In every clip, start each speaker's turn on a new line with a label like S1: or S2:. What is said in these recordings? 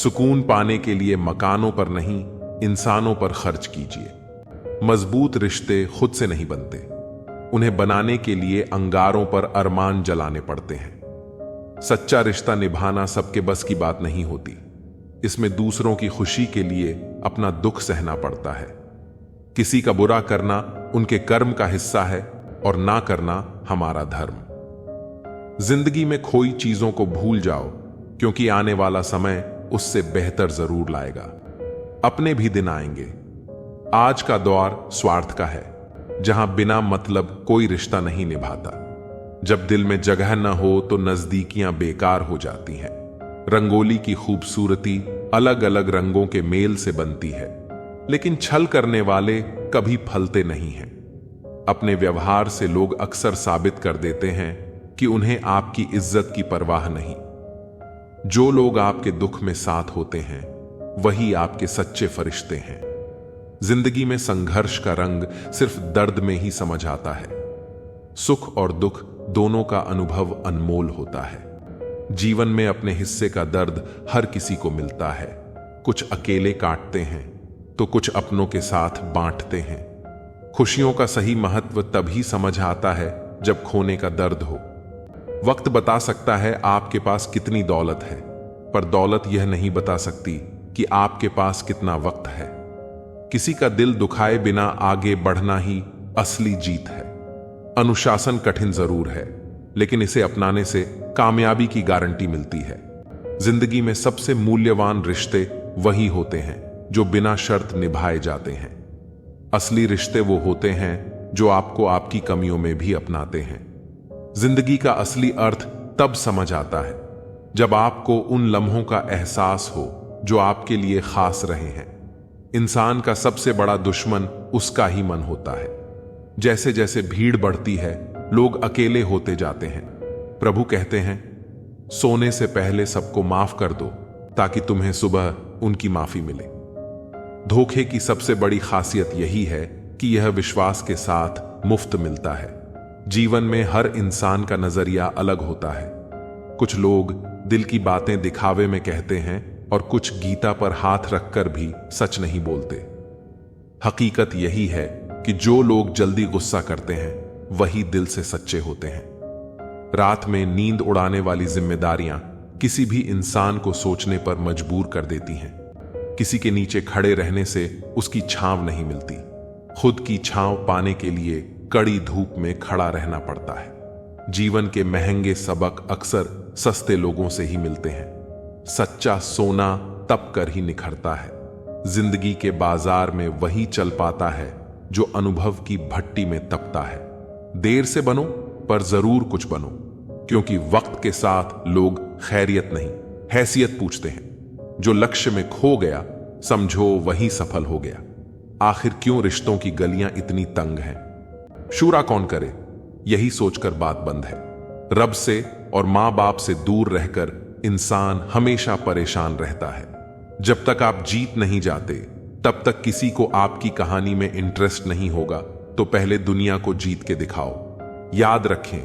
S1: सुकून पाने के लिए मकानों पर नहीं, इंसानों पर खर्च कीजिए। मजबूत रिश्ते खुद से नहीं बनते, उन्हें बनाने के लिए अंगारों पर अरमान जलाने पड़ते हैं। सच्चा रिश्ता निभाना सबके बस की बात नहीं होती। इसमें दूसरों की खुशी के लिए अपना दुख सहना पड़ता है। किसी का बुरा करना उनके कर्म का हिस्सा है और ना करना हमारा धर्म। जिंदगी में खोई चीजों को भूल जाओ, क्योंकि आने वाला समय उससे बेहतर जरूर लाएगा। अपने भी दिन आएंगे। आज का दौर स्वार्थ का है, जहां बिना मतलब कोई रिश्ता नहीं निभाता। जब दिल में जगह न हो तो नजदीकियां बेकार हो जाती हैं। रंगोली की खूबसूरती अलग अलग रंगों के मेल से बनती है, लेकिन छल करने वाले कभी फलते नहीं हैं। अपने व्यवहार से लोग अक्सर साबित कर देते हैं कि उन्हें आपकी इज्जत की परवाह नहीं। जो लोग आपके दुख में साथ होते हैं वही आपके सच्चे फरिश्ते हैं। जिंदगी में संघर्ष का रंग सिर्फ दर्द में ही समझ आता है। सुख और दुख दोनों का अनुभव अनमोल होता है। जीवन में अपने हिस्से का दर्द हर किसी को मिलता है। कुछ अकेले काटते हैं तो कुछ अपनों के साथ बांटते हैं। खुशियों का सही महत्व तभी समझ आता है जब खोने का दर्द हो। वक्त बता सकता है आपके पास कितनी दौलत है, पर दौलत यह नहीं बता सकती कि आपके पास कितना वक्त है। किसी का दिल दुखाए बिना आगे बढ़ना ही असली जीत है। अनुशासन कठिन जरूर है, लेकिन इसे अपनाने से कामयाबी की गारंटी मिलती है। जिंदगी में सबसे मूल्यवान रिश्ते वही होते हैं जो बिना शर्त निभाए जाते हैं। असली रिश्ते वो होते हैं जो आपको आपकी कमियों में भी अपनाते हैं। जिंदगी का असली अर्थ तब समझ आता है जब आपको उन लम्हों का एहसास हो जो आपके लिए खास रहे हैं। इंसान का सबसे बड़ा दुश्मन उसका ही मन होता है। जैसे जैसे भीड़ बढ़ती है, लोग अकेले होते जाते हैं। प्रभु कहते हैं, सोने से पहले सबको माफ कर दो ताकि तुम्हें सुबह उनकी माफी मिले। धोखे की सबसे बड़ी खासियत यही है कि यह विश्वास के साथ मुफ्त मिलता है। जीवन में हर इंसान का नजरिया अलग होता है। कुछ लोग दिल की बातें दिखावे में कहते हैं और कुछ गीता पर हाथ रखकर भी सच नहीं बोलते। हकीकत यही है कि जो लोग जल्दी गुस्सा करते हैं वही दिल से सच्चे होते हैं। रात में नींद उड़ाने वाली जिम्मेदारियां किसी भी इंसान को सोचने पर मजबूर कर देती हैं। किसी के नीचे खड़े रहने से उसकी छांव नहीं मिलती। खुद की छांव पाने के लिए कड़ी धूप में खड़ा रहना पड़ता है। जीवन के महंगे सबक अक्सर सस्ते लोगों से ही मिलते हैं। सच्चा सोना तप कर ही निखरता है। जिंदगी के बाजार में वही चल पाता है जो अनुभव की भट्टी में तपता है। देर से बनो पर जरूर कुछ बनो, क्योंकि वक्त के साथ लोग खैरियत नहीं हैसियत पूछते हैं। जो लक्ष्य में खो गया समझो वही सफल हो गया। आखिर क्यों रिश्तों की गलियां इतनी तंग हैं? शूरा कौन करे, यही सोचकर बात बंद है। रब से और मां बाप से दूर रहकर इंसान हमेशा परेशान रहता है। जब तक आप जीत नहीं जाते तब तक किसी को आपकी कहानी में इंटरेस्ट नहीं होगा, तो पहले दुनिया को जीत के दिखाओ। याद रखें,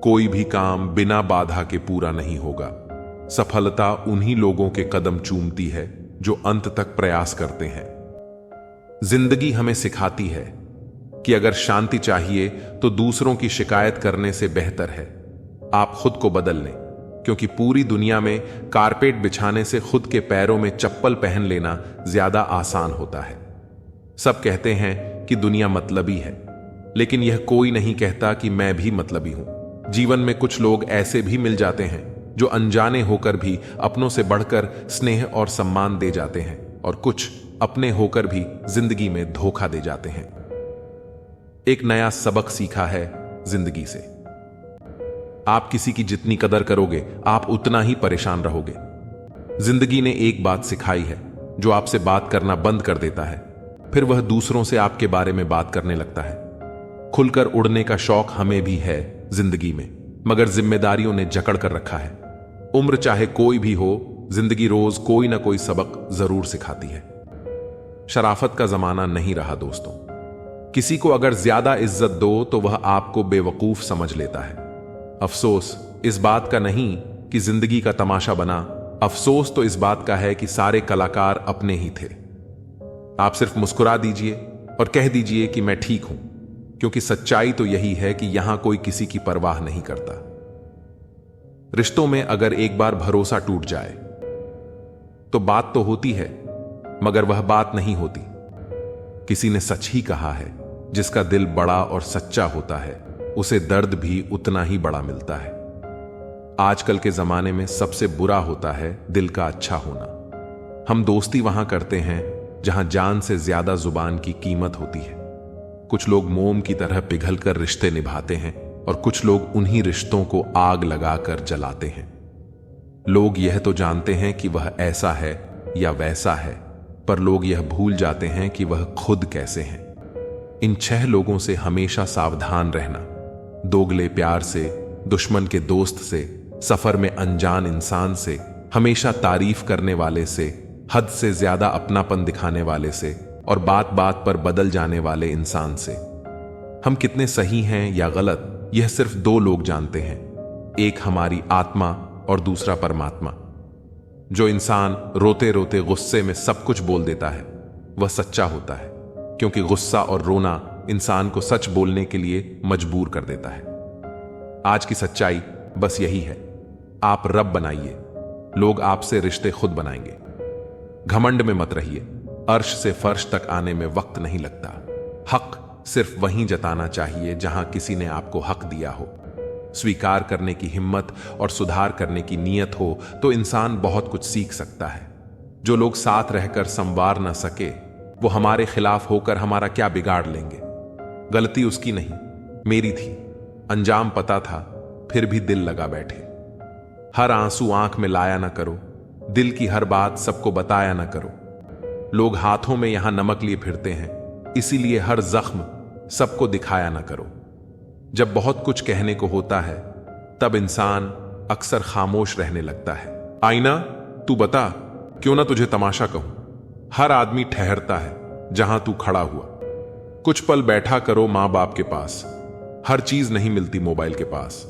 S1: कोई भी काम बिना बाधा के पूरा नहीं होगा। सफलता उन्हीं लोगों के कदम चूमती है जो अंत तक प्रयास करते हैं। जिंदगी हमें सिखाती है कि अगर शांति चाहिए तो दूसरों की शिकायत करने से बेहतर है आप खुद को बदल लें, क्योंकि पूरी दुनिया में कारपेट बिछाने से खुद के पैरों में चप्पल पहन लेना ज्यादा आसान होता है। सब कहते हैं कि दुनिया मतलबी है, लेकिन यह कोई नहीं कहता कि मैं भी मतलबी हूं। जीवन में कुछ लोग ऐसे भी मिल जाते हैं जो अनजाने होकर भी अपनों से बढ़कर स्नेह और सम्मान दे जाते हैं, और कुछ अपने होकर भी जिंदगी में धोखा दे जाते हैं। एक नया सबक सीखा है जिंदगी से। आप किसी की जितनी कदर करोगे आप उतना ही परेशान रहोगे। जिंदगी ने एक बात सिखाई है, जो आपसे बात करना बंद कर देता है फिर वह दूसरों से आपके बारे में बात करने लगता है। खुलकर उड़ने का शौक हमें भी है जिंदगी में, मगर जिम्मेदारियों ने जकड़ कर रखा है। उम्र चाहे कोई भी हो, जिंदगी रोज कोई ना कोई सबक जरूर सिखाती है। शराफत का जमाना नहीं रहा दोस्तों। किसी को अगर ज्यादा इज्जत दो तो वह आपको बेवकूफ समझ लेता है। अफसोस इस बात का नहीं कि जिंदगी का तमाशा बना अफसोस तो इस बात का है कि सारे कलाकार अपने ही थे। आप सिर्फ मुस्कुरा दीजिए और कह दीजिए कि मैं ठीक हूं, क्योंकि सच्चाई तो यही है कि यहां कोई किसी की परवाह नहीं करता। रिश्तों में अगर एक बार भरोसा टूट जाए तो बात तो होती है, मगर वह बात नहीं होती। किसी ने सच ही कहा है, जिसका दिल बड़ा और सच्चा होता है उसे दर्द भी उतना ही बड़ा मिलता है। आजकल के जमाने में सबसे बुरा होता है दिल का अच्छा होना। हम दोस्ती वहां करते हैं जहां जान से ज्यादा जुबान की कीमत होती है। कुछ लोग मोम की तरह पिघलकर रिश्ते निभाते हैं और कुछ लोग उन्हीं रिश्तों को आग लगाकर जलाते हैं। लोग यह तो जानते हैं कि वह ऐसा है या वैसा है, पर लोग यह भूल जाते हैं कि वह खुद कैसे हैं। इन 6 लोगों से हमेशा सावधान रहना। दोगले प्यार से, दुश्मन के दोस्त से, सफर में अनजान इंसान से, हमेशा तारीफ करने वाले से, हद से ज्यादा अपनापन दिखाने वाले से और बात बात पर बदल जाने वाले इंसान से। हम कितने सही हैं या गलत, यह सिर्फ 2 लोग जानते हैं, एक हमारी आत्मा और दूसरा परमात्मा। जो इंसान रोते रोते गुस्से में सब कुछ बोल देता है वह सच्चा होता है, क्योंकि गुस्सा और रोना इंसान को सच बोलने के लिए मजबूर कर देता है। आज की सच्चाई बस यही है, आप रब बनाइए, लोग आपसे रिश्ते खुद बनाएंगे। घमंड में मत रहिए, अर्श से फर्श तक आने में वक्त नहीं लगता। हक सिर्फ वहीं जताना चाहिए जहां किसी ने आपको हक दिया हो। स्वीकार करने की हिम्मत और सुधार करने की नीयत हो तो इंसान बहुत कुछ सीख सकता है। जो लोग साथ रहकर संवार न सके वो हमारे खिलाफ होकर हमारा क्या बिगाड़ लेंगे। गलती उसकी नहीं, मेरी थी। अंजाम पता था, फिर भी दिल लगा बैठे। हर आंसू आंख में लाया ना करो, दिल की हर बात सबको बताया ना करो। लोग हाथों में यहां नमक लिए फिरते हैं, इसीलिए हर जख्म सबको दिखाया ना करो। जब बहुत कुछ कहने को होता है तब इंसान अक्सर खामोश रहने लगता है। आईना, तू बता, क्यों ना तुझे तमाशा कहूं। हर आदमी ठहरता है जहां तू खड़ा हुआ। कुछ पल बैठा करो मां बाप के पास। हर चीज नहीं मिलती मोबाइल के पास।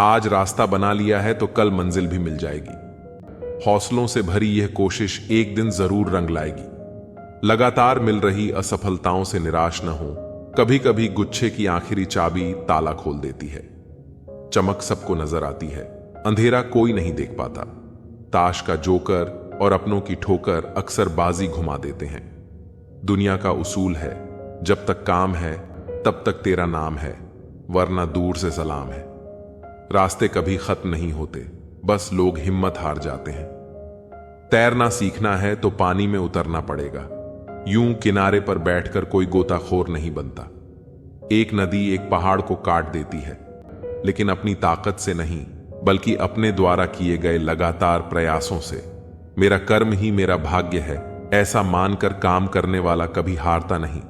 S1: आज रास्ता बना लिया है तो कल मंजिल भी मिल जाएगी। हौसलों से भरी यह कोशिश एक दिन जरूर रंग लाएगी। लगातार मिल रही असफलताओं से निराश न हो। कभी कभी गुच्छे की आखिरी चाबी ताला खोल देती है। चमक सबको नजर आती है, अंधेरा कोई नहीं देख पाता। ताश का जोकर और अपनों की ठोकर अक्सर बाजी घुमा देते हैं। दुनिया का उसूल है, जब तक काम है तब तक तेरा नाम है, वरना दूर से सलाम है। रास्ते कभी खत्म नहीं होते, बस लोग हिम्मत हार जाते हैं। तैरना सीखना है तो पानी में उतरना पड़ेगा। यूं किनारे पर बैठकर कोई गोताखोर नहीं बनता। एक नदी एक पहाड़ को काट देती है, लेकिन अपनी ताकत से नहीं, बल्कि अपने द्वारा किए गए लगातार प्रयासों से। मेरा कर्म ही मेरा भाग्य है, ऐसा मानकर काम करने वाला कभी हारता नहीं।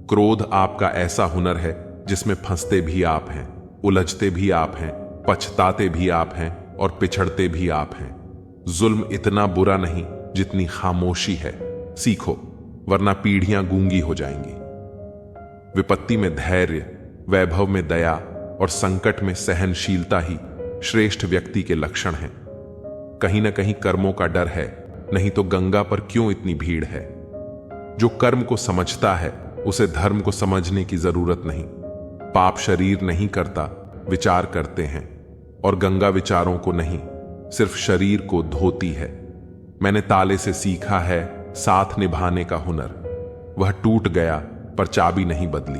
S1: क्रोध आपका ऐसा हुनर है जिसमें फंसते भी आप हैं, उलझते भी आप हैं, पछताते भी आप हैं और पिछड़ते भी आप हैं। जुल्म इतना बुरा नहीं जितनी खामोशी है। सीखो, वरना पीढ़ियां गूंगी हो जाएंगी। विपत्ति में धैर्य, वैभव में दया और संकट में सहनशीलता ही श्रेष्ठ व्यक्ति के लक्षण हैं। कहीं ना कहीं कर्मों का डर है, नहीं तो गंगा पर क्यों इतनी भीड़ है। जो कर्म को समझता है उसे धर्म को समझने की जरूरत नहीं। पाप शरीर नहीं करता, विचार करते हैं, और गंगा विचारों को नहीं, सिर्फ शरीर को धोती है। मैंने ताले से सीखा है साथ निभाने का हुनर। वह टूट गया पर चाबी नहीं बदली।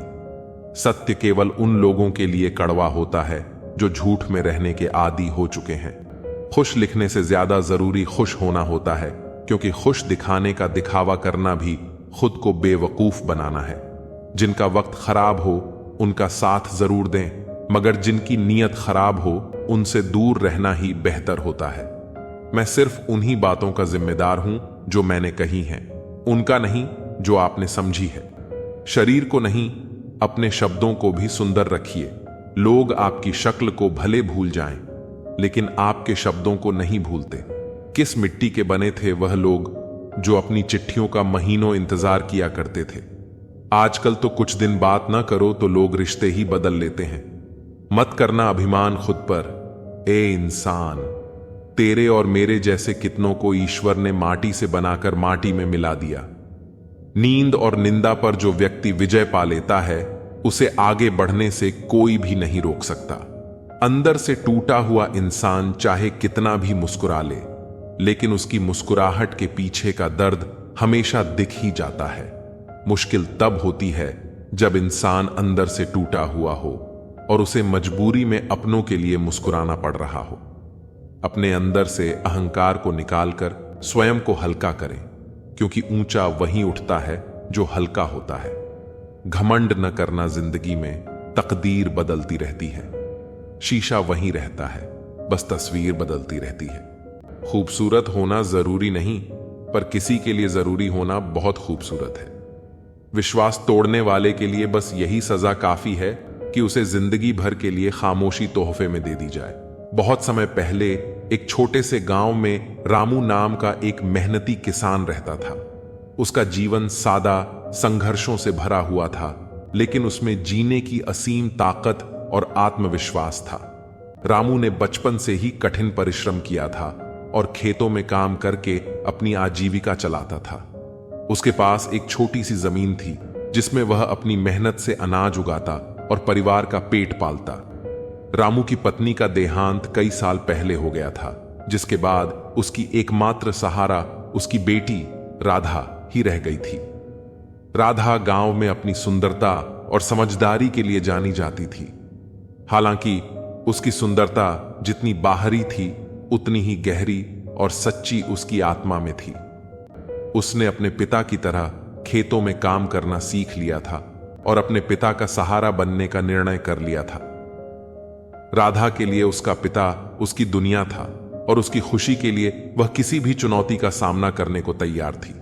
S1: सत्य केवल उन लोगों के लिए कड़वा होता है जो झूठ में रहने के आदी हो चुके हैं। खुश लिखने से ज्यादा जरूरी खुश होना होता है, क्योंकि खुश दिखाने का दिखावा करना भी खुद को बेवकूफ बनाना है। जिनका वक्त खराब हो उनका साथ जरूर दें, मगर जिनकी नीयत खराब हो उनसे दूर रहना ही बेहतर होता है। मैं सिर्फ उन्हीं बातों का जिम्मेदार हूं जो मैंने कही हैं, उनका नहीं जो आपने समझी है। शरीर को नहीं, अपने शब्दों को भी सुंदर रखिए। लोग आपकी शक्ल को भले भूल जाएं, लेकिन आपके शब्दों को नहीं भूलते। किस मिट्टी के बने थे वह लोग जो अपनी चिट्ठियों का महीनों इंतजार किया करते थे। आजकल तो कुछ दिन बात ना करो तो लोग रिश्ते ही बदल लेते हैं। मत करना अभिमान खुद पर, ए इंसान। तेरे और मेरे जैसे कितनों को ईश्वर ने माटी से बनाकर माटी में मिला दिया। नींद और निंदा पर जो व्यक्ति विजय पा लेता है, उसे आगे बढ़ने से कोई भी नहीं रोक सकता। अंदर से टूटा हुआ इंसान चाहे कितना भी मुस्कुरा ले, लेकिन उसकी मुस्कुराहट के पीछे का दर्द हमेशा दिख ही जाता है। मुश्किल तब होती है जब इंसान अंदर से टूटा हुआ हो और उसे मजबूरी में अपनों के लिए मुस्कुराना पड़ रहा हो। अपने अंदर से अहंकार को निकालकर स्वयं को हल्का करें, क्योंकि ऊंचा वहीं उठता है जो हल्का होता है। घमंड न करना, जिंदगी में तकदीर बदलती रहती है। शीशा वहीं रहता है, बस तस्वीर बदलती रहती है। खूबसूरत होना जरूरी नहीं, पर किसी के लिए जरूरी होना बहुत खूबसूरत है। विश्वास तोड़ने वाले के लिए बस यही सजा काफी है कि उसे जिंदगी भर के लिए खामोशी तोहफे में दे दी जाए। बहुत समय पहले एक छोटे से गांव में रामू नाम का एक मेहनती किसान रहता था। उसका जीवन सादा, संघर्षों से भरा हुआ था, लेकिन उसमें जीने की असीम ताकत और आत्मविश्वास था। रामू ने बचपन से ही कठिन परिश्रम किया था और खेतों में काम करके अपनी आजीविका चलाता था। उसके पास एक छोटी सी जमीन थी, जिसमें वह अपनी मेहनत से अनाज उगाता और परिवार का पेट पालता। रामू की पत्नी का देहांत कई साल पहले हो गया था, जिसके बाद उसकी एकमात्र सहारा उसकी बेटी राधा ही रह गई थी। राधा गांव में अपनी सुंदरता और समझदारी के लिए जानी जाती थी। हालांकि उसकी सुंदरता जितनी बाहरी थी, उतनी ही गहरी और सच्ची उसकी आत्मा में थी। उसने अपने पिता की तरह खेतों में काम करना सीख लिया था और अपने पिता का सहारा बनने का निर्णय कर लिया था। राधा के लिए उसका पिता उसकी दुनिया था और उसकी खुशी के लिए वह किसी भी चुनौती का सामना करने को तैयार थी।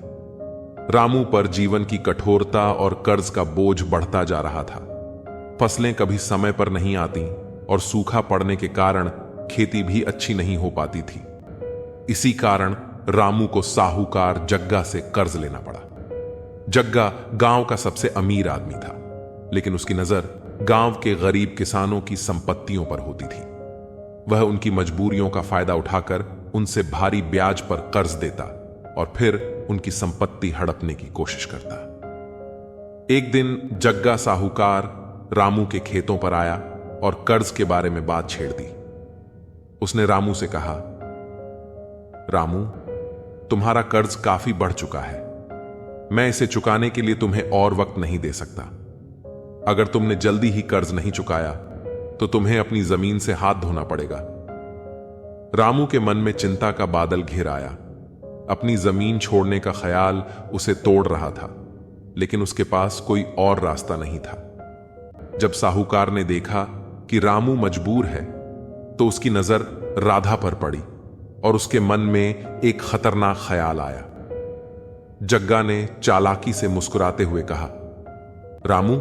S1: रामू पर जीवन की कठोरता और कर्ज का बोझ बढ़ता जा रहा था। फसलें कभी समय पर नहीं आती और सूखा पड़ने के कारण खेती भी अच्छी नहीं हो पाती थी। इसी कारण रामू को साहूकार जग्गा से कर्ज लेना पड़ा। जग्गा गांव का सबसे अमीर आदमी था, लेकिन उसकी नजर गांव के गरीब किसानों की संपत्तियों पर होती थी। वह उनकी मजबूरियों का फायदा उठाकर उनसे भारी ब्याज पर कर्ज देता और फिर उनकी संपत्ति हड़पने की कोशिश करता। एक दिन जग्गा साहूकार रामू के खेतों पर आया और कर्ज के बारे में बात छेड़ दी। उसने रामू से कहा, रामू, तुम्हारा कर्ज काफी बढ़ चुका है। मैं इसे चुकाने के लिए तुम्हें और वक्त नहीं दे सकता। अगर तुमने जल्दी ही कर्ज नहीं चुकाया तो तुम्हें अपनी जमीन से हाथ धोना पड़ेगा। रामू के मन में चिंता का बादल घिर आया। अपनी जमीन छोड़ने का ख्याल उसे तोड़ रहा था, लेकिन उसके पास कोई और रास्ता नहीं था। जब साहूकार ने देखा कि रामू मजबूर है, तो उसकी नजर राधा पर पड़ी और उसके मन में एक खतरनाक ख्याल आया। जग्गा ने चालाकी से मुस्कुराते हुए कहा, रामू,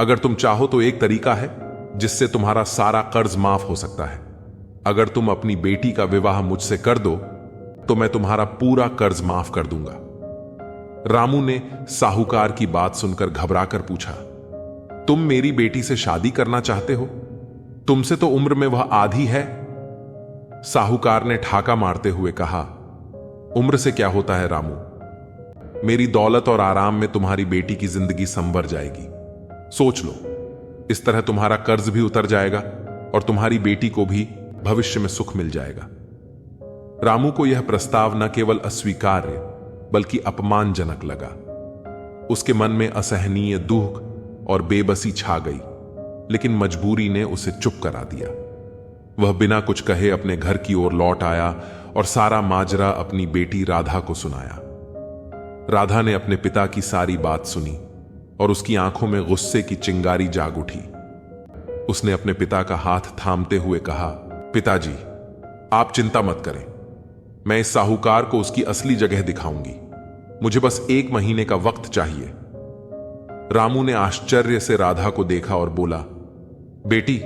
S1: अगर तुम चाहो तो एक तरीका है जिससे तुम्हारा सारा कर्ज माफ हो सकता है। अगर तुम अपनी बेटी का विवाह मुझसे कर दो तो मैं तुम्हारा पूरा कर्ज माफ कर दूंगा। रामू ने साहूकार की बात सुनकर घबराकर पूछा, तुम मेरी बेटी से शादी करना चाहते हो? तुमसे तो उम्र में वह आधी है। साहूकार ने ठाका मारते हुए कहा, उम्र से क्या होता है रामू? मेरी दौलत और आराम में तुम्हारी बेटी की जिंदगी संवर जाएगी। सोच लो, इस तरह तुम्हारा कर्ज भी उतर जाएगा और तुम्हारी बेटी को भी भविष्य में सुख मिल जाएगा। रामू को यह प्रस्ताव न केवल अस्वीकार्य बल्कि अपमानजनक लगा। उसके मन में असहनीय दुख और बेबसी छा गई, लेकिन मजबूरी ने उसे चुप करा दिया। वह बिना कुछ कहे अपने घर की ओर लौट आया और सारा माजरा अपनी बेटी राधा को सुनाया। राधा ने अपने पिता की सारी बात सुनी और उसकी आंखों में गुस्से की चिंगारी जाग उठी। उसने अपने पिता का हाथ थामते हुए कहा, पिताजी, आप चिंता मत करें। मैं इस साहूकार को उसकी असली जगह दिखाऊंगी। मुझे बस 1 महीने का वक्त चाहिए। रामू ने आश्चर्य से राधा को देखा और बोला, बेटी,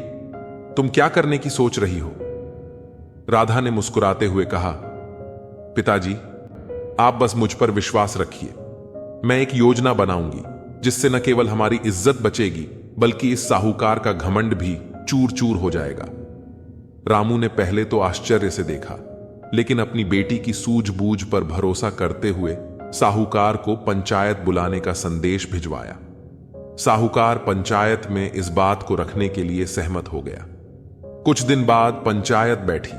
S1: तुम क्या करने की सोच रही हो? राधा ने मुस्कुराते हुए कहा, पिताजी, आप बस मुझ पर विश्वास रखिए। मैं एक योजना बनाऊंगी जिससे न केवल हमारी इज्जत बचेगी बल्कि इस साहूकार का घमंड भी चूर चूर हो जाएगा। रामू ने पहले तो आश्चर्य से देखा, लेकिन अपनी बेटी की सूझबूझ पर भरोसा करते हुए साहूकार को पंचायत बुलाने का संदेश भिजवाया। साहूकार पंचायत में इस बात को रखने के लिए सहमत हो गया। कुछ दिन बाद पंचायत बैठी।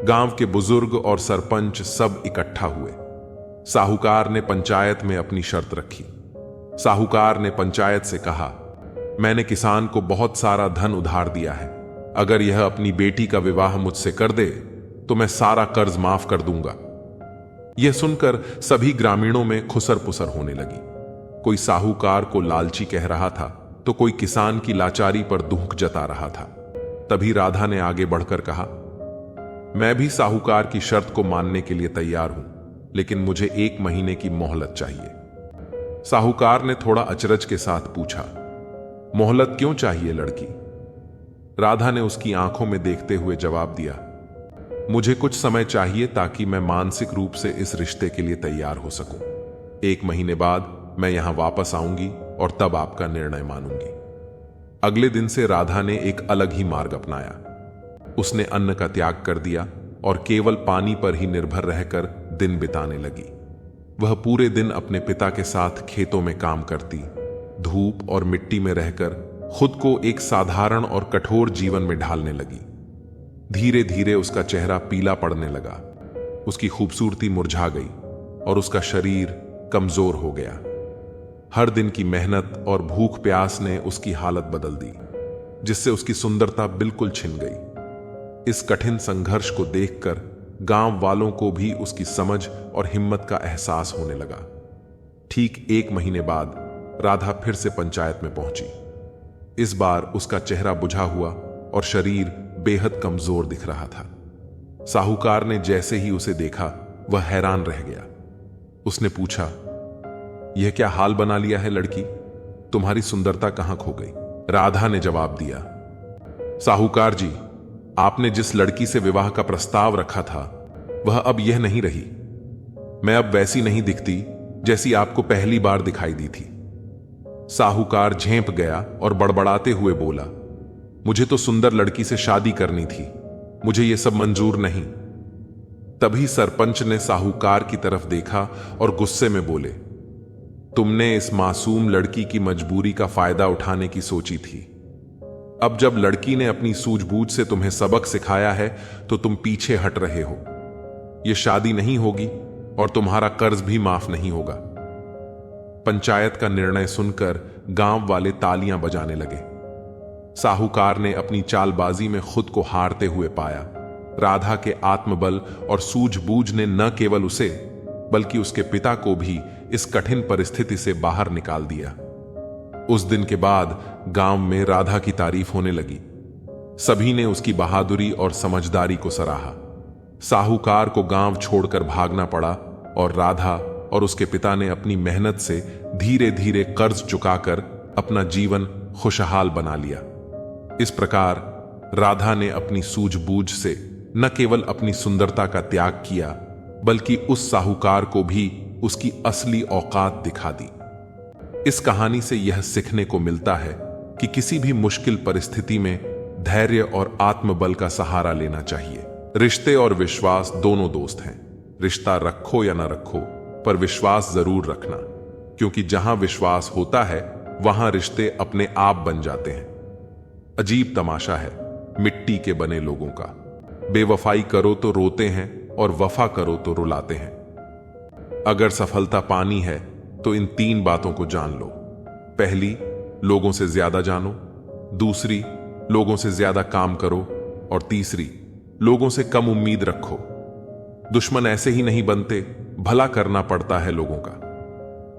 S1: गांव के बुजुर्ग और सरपंच सब इकट्ठा हुए। साहूकार ने पंचायत में अपनी शर्त रखी। साहूकार ने पंचायत से कहा, मैंने किसान को बहुत सारा धन उधार दिया है। अगर यह अपनी बेटी का विवाह मुझसे कर दे तो मैं सारा कर्ज माफ कर दूंगा। यह सुनकर सभी ग्रामीणों में खुसर पुसर होने लगी। कोई साहूकार को लालची कह रहा था तो कोई किसान की लाचारी पर दुख जता रहा था। तभी राधा ने आगे बढ़कर कहा, मैं भी साहूकार की शर्त को मानने के लिए तैयार हूं, लेकिन मुझे 1 महीने की मोहलत चाहिए। साहूकार ने थोड़ा अचरज के साथ पूछा, मोहलत क्यों चाहिए लड़की? राधा ने उसकी आंखों में देखते हुए जवाब दिया, मुझे कुछ समय चाहिए ताकि मैं मानसिक रूप से इस रिश्ते के लिए तैयार हो सकूं। 1 महीने बाद मैं यहां वापस आऊंगी और तब आपका निर्णय मानूंगी। अगले दिन से राधा ने एक अलग ही मार्ग अपनाया। उसने अन्न का त्याग कर दिया और केवल पानी पर ही निर्भर रहकर दिन बिताने लगी। वह पूरे दिन अपने पिता के साथ खेतों में काम करती, धूप और मिट्टी में रहकर खुद को एक साधारण और कठोर जीवन में ढालने लगी। धीरे धीरे उसका चेहरा पीला पड़ने लगा, उसकी खूबसूरती मुरझा गई और उसका शरीर कमजोर हो गया। हर दिन की मेहनत और भूख प्यास ने उसकी हालत बदल दी, जिससे उसकी सुंदरता बिल्कुल छिन गई। इस कठिन संघर्ष को देखकर गांव वालों को भी उसकी समझ और हिम्मत का एहसास होने लगा। ठीक 1 महीने बाद राधा फिर से पंचायत में पहुंची। इस बार उसका चेहरा बुझा हुआ और शरीर बेहद कमजोर दिख रहा था। साहूकार ने जैसे ही उसे देखा वह हैरान रह गया। उसने पूछा, यह क्या हाल बना लिया है लड़की? तुम्हारी सुंदरता कहां खो गई? राधा ने जवाब दिया, साहूकार जी, आपने जिस लड़की से विवाह का प्रस्ताव रखा था वह अब यह नहीं रही। मैं अब वैसी नहीं दिखती जैसी आपको पहली बार दिखाई दी थी। साहूकार झेंप गया और बड़बड़ाते हुए बोला, मुझे तो सुंदर लड़की से शादी करनी थी, मुझे यह सब मंजूर नहीं। तभी सरपंच ने साहूकार की तरफ देखा और गुस्से में बोले, तुमने इस मासूम लड़की की मजबूरी का फायदा उठाने की सोची थी। अब जब लड़की ने अपनी सूझबूझ से तुम्हें सबक सिखाया है तो तुम पीछे हट रहे हो। यह शादी नहीं होगी और तुम्हारा कर्ज भी माफ नहीं होगा। पंचायत का निर्णय सुनकर गांव वाले तालियां बजाने लगे। साहूकार ने अपनी चालबाजी में खुद को हारते हुए पाया। राधा के आत्मबल और सूझबूझ ने न केवल उसे बल्कि उसके पिता को भी इस कठिन परिस्थिति से बाहर निकाल दिया। उस दिन के बाद गांव में राधा की तारीफ होने लगी। सभी ने उसकी बहादुरी और समझदारी को सराहा। साहूकार को गांव छोड़कर भागना पड़ा और राधा और उसके पिता ने अपनी मेहनत से धीरे धीरे कर्ज चुकाकर अपना जीवन खुशहाल बना लिया। इस प्रकार राधा ने अपनी सूझबूझ से न केवल अपनी सुंदरता का त्याग किया बल्कि उस साहूकार को भी उसकी असली औकात दिखा दी। इस कहानी से यह सीखने को मिलता है कि किसी भी मुश्किल परिस्थिति में धैर्य और आत्मबल का सहारा लेना चाहिए। रिश्ते और विश्वास दोनों दोस्त हैं। रिश्ता रखो या ना रखो, पर विश्वास जरूर रखना, क्योंकि जहां विश्वास होता है वहां रिश्ते अपने आप बन जाते हैं। अजीब तमाशा है मिट्टी के बने लोगों का। बेवफाई करो तो रोते हैं और वफा करो तो रुलाते हैं। अगर सफलता पानी है तो इन 3 बातों को जान लो। पहली, लोगों से ज्यादा जानो। दूसरी, लोगों से ज्यादा काम करो। और तीसरी, लोगों से कम उम्मीद रखो। दुश्मन ऐसे ही नहीं बनते, भला करना पड़ता है लोगों का।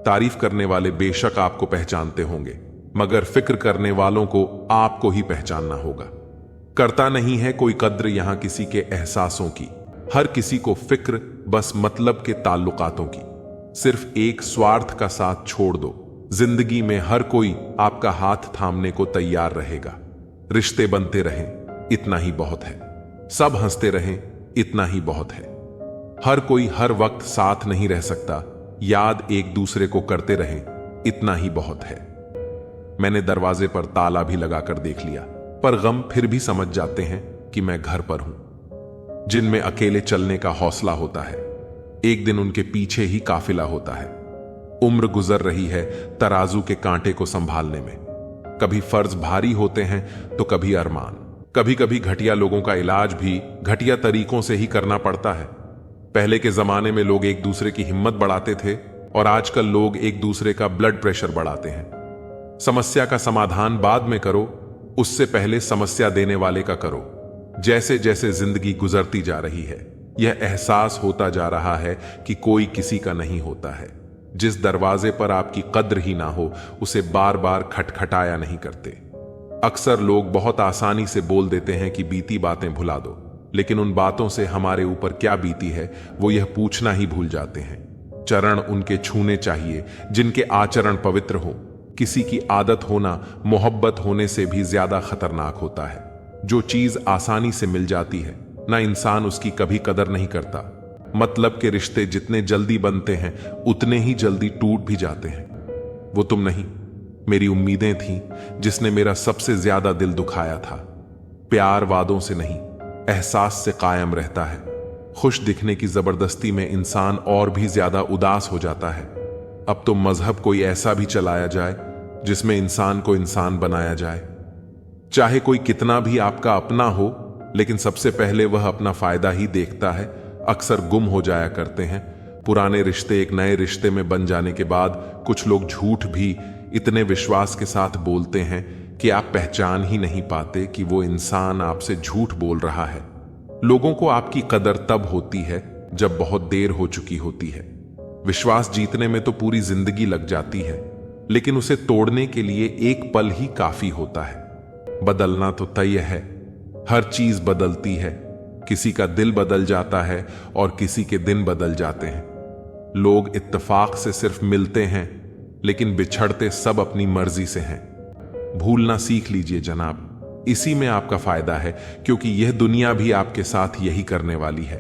S1: तारीफ करने वाले बेशक आपको पहचानते होंगे, मगर फिक्र करने वालों को आपको ही पहचानना होगा। करता नहीं है कोई कद्र यहां किसी के एहसासों की। हर किसी को फिक्र बस मतलब के ताल्लुकातों की। सिर्फ एक स्वार्थ का साथ छोड़ दो, जिंदगी में हर कोई आपका हाथ थामने को तैयार रहेगा। रिश्ते बनते रहें, इतना ही बहुत है। सब हंसते रहें, इतना ही बहुत है। हर कोई हर वक्त साथ नहीं रह सकता, याद एक दूसरे को करते रहें, इतना ही बहुत है। मैंने दरवाजे पर ताला भी लगाकर देख लिया, पर गम फिर भी समझ जाते हैं कि मैं घर पर हूं। जिनमें अकेले चलने का हौसला होता है। एक दिन उनके पीछे ही काफिला होता है। उम्र गुजर रही है तराजू के कांटे को संभालने में। कभी फर्ज भारी होते हैं तो कभी अरमान। कभी कभी घटिया लोगों का इलाज भी घटिया तरीकों से ही करना पड़ता है। पहले के जमाने में लोग एक दूसरे की हिम्मत बढ़ाते थे और आजकल लोग एक दूसरे का ब्लड प्रेशर बढ़ाते हैं। समस्या का समाधान बाद में करो, उससे पहले समस्या देने वाले का करो। जैसे जैसे जिंदगी गुजरती जा रही है, यह एहसास होता जा रहा है कि कोई किसी का नहीं होता है। जिस दरवाजे पर आपकी कद्र ही ना हो, उसे बार बार खटखटाया नहीं करते। अक्सर लोग बहुत आसानी से बोल देते हैं कि बीती बातें भुला दो, लेकिन उन बातों से हमारे ऊपर क्या बीती है वो यह पूछना ही भूल जाते हैं। चरण उनके छूने चाहिए जिनके आचरण पवित्र हो। किसी की आदत होना मोहब्बत होने से भी ज्यादा खतरनाक होता है। जो चीज आसानी से मिल जाती है ना, इंसान उसकी कभी कदर नहीं करता। मतलब के रिश्ते जितने जल्दी बनते हैं उतने ही जल्दी टूट भी जाते हैं। वो तुम नहीं, मेरी उम्मीदें थीं जिसने मेरा सबसे ज्यादा दिल दुखाया था। प्यार वादों से नहीं, एहसास से कायम रहता है। खुश दिखने की जबरदस्ती में इंसान और भी ज्यादा उदास हो जाता है। अब तो मजहब कोई ऐसा भी चलाया जाए जिसमें इंसान को इंसान बनाया जाए। चाहे कोई कितना भी आपका अपना हो, लेकिन सबसे पहले वह अपना फायदा ही देखता है। अक्सर गुम हो जाया करते हैं। पुराने रिश्ते एक नए रिश्ते में बन जाने के बाद कुछ लोग झूठ भी इतने विश्वास के साथ बोलते हैं कि आप पहचान ही नहीं पाते कि वो इंसान आपसे झूठ बोल रहा है। लोगों को आपकी कदर तब होती है जब बहुत देर हो चुकी होती है। विश्वास जीतने में तो पूरी जिंदगी लग जाती है, लेकिन उसे तोड़ने के लिए एक पल ही काफी होता है। बदलना तो तय है, हर चीज बदलती है। किसी का दिल बदल जाता है और किसी के दिन बदल जाते हैं। लोग इत्तेफाक से सिर्फ मिलते हैं, लेकिन बिछड़ते सब अपनी मर्जी से हैं। भूलना सीख लीजिए जनाब, इसी में आपका फायदा है, क्योंकि यह दुनिया भी आपके साथ यही करने वाली है।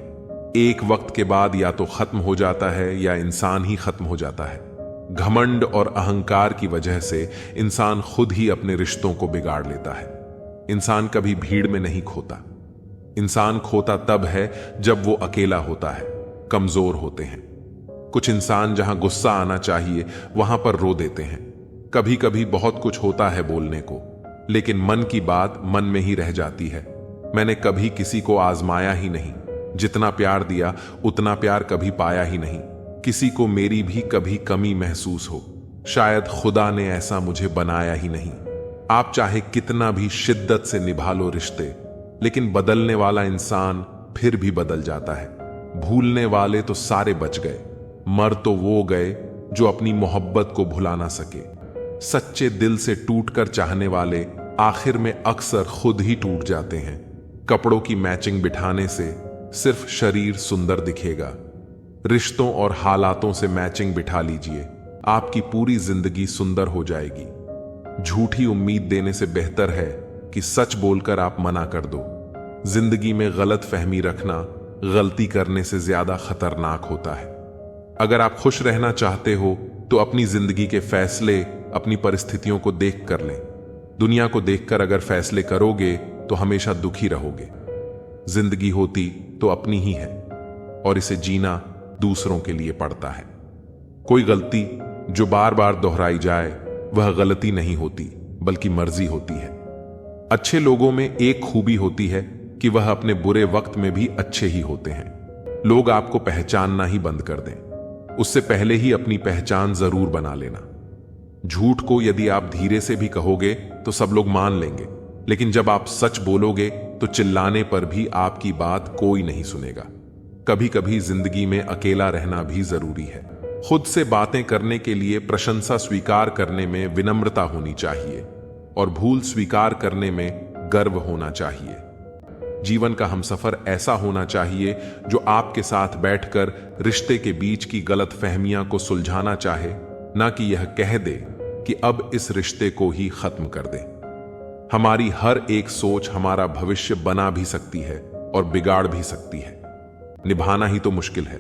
S1: एक वक्त के बाद या तो खत्म हो जाता है या इंसान ही खत्म हो जाता है। घमंड और अहंकार की वजह से इंसान खुद ही अपने रिश्तों को बिगाड़ लेता है। इंसान कभी भीड़ में नहीं खोता। इंसान खोता तब है जब वो अकेला होता है, कमजोर होते हैं। कुछ इंसान जहां गुस्सा आना चाहिए वहां पर रो देते हैं। कभी कभी बहुत कुछ होता है बोलने को, लेकिन मन की बात मन में ही रह जाती है। मैंने कभी किसी को आजमाया ही नहीं। जितना प्यार दिया उतना प्यार कभी पाया ही नहीं। किसी को मेरी भी कभी कमी महसूस हो, शायद खुदा ने ऐसा मुझे बनाया ही नहीं। आप चाहे कितना भी शिद्दत से निभा लो रिश्ते, लेकिन बदलने वाला इंसान फिर भी बदल जाता है। भूलने वाले तो सारे बच गए, मर तो वो गए जो अपनी मोहब्बत को भुला ना सके। सच्चे दिल से टूटकर चाहने वाले आखिर में अक्सर खुद ही टूट जाते हैं। कपड़ों की मैचिंग बिठाने से सिर्फ शरीर सुंदर दिखेगा। रिश्तों और हालातों से मैचिंग बिठा लीजिए, आपकी पूरी जिंदगी सुंदर हो जाएगी। झूठी उम्मीद देने से बेहतर है कि सच बोलकर आप मना कर दो। जिंदगी में गलत फहमी रखना गलती करने से ज्यादा खतरनाक होता है। अगर आप खुश रहना चाहते हो तो अपनी जिंदगी के फैसले अपनी परिस्थितियों को देख कर लें। दुनिया को देखकर अगर फैसले करोगे तो हमेशा दुखी रहोगे। जिंदगी होती तो अपनी ही है और इसे जीना दूसरों के लिए पड़ता है। कोई गलती जो बार बार दोहराई जाए वह गलती नहीं होती, बल्कि मर्जी होती है। अच्छे लोगों में एक खूबी होती है कि वह अपने बुरे वक्त में भी अच्छे ही होते हैं। लोग आपको पहचानना ही बंद कर दें, उससे पहले ही अपनी पहचान जरूर बना लेना। झूठ को यदि आप धीरे से भी कहोगे तो सब लोग मान लेंगे, लेकिन जब आप सच बोलोगे तो चिल्लाने पर भी आपकी बात कोई नहीं सुनेगा। कभी कभी जिंदगी में अकेला रहना भी जरूरी है। खुद से बातें करने के लिए प्रशंसा स्वीकार करने में विनम्रता होनी चाहिए और भूल स्वीकार करने में गर्व होना चाहिए। जीवन का हमसफर ऐसा होना चाहिए जो आपके साथ बैठकर रिश्ते के बीच की गलत फहमियां को सुलझाना चाहे, ना कि यह कह दे कि अब इस रिश्ते को ही खत्म कर दे। हमारी हर एक सोच हमारा भविष्य बना भी सकती है और बिगाड़ भी सकती है। निभाना ही तो मुश्किल है,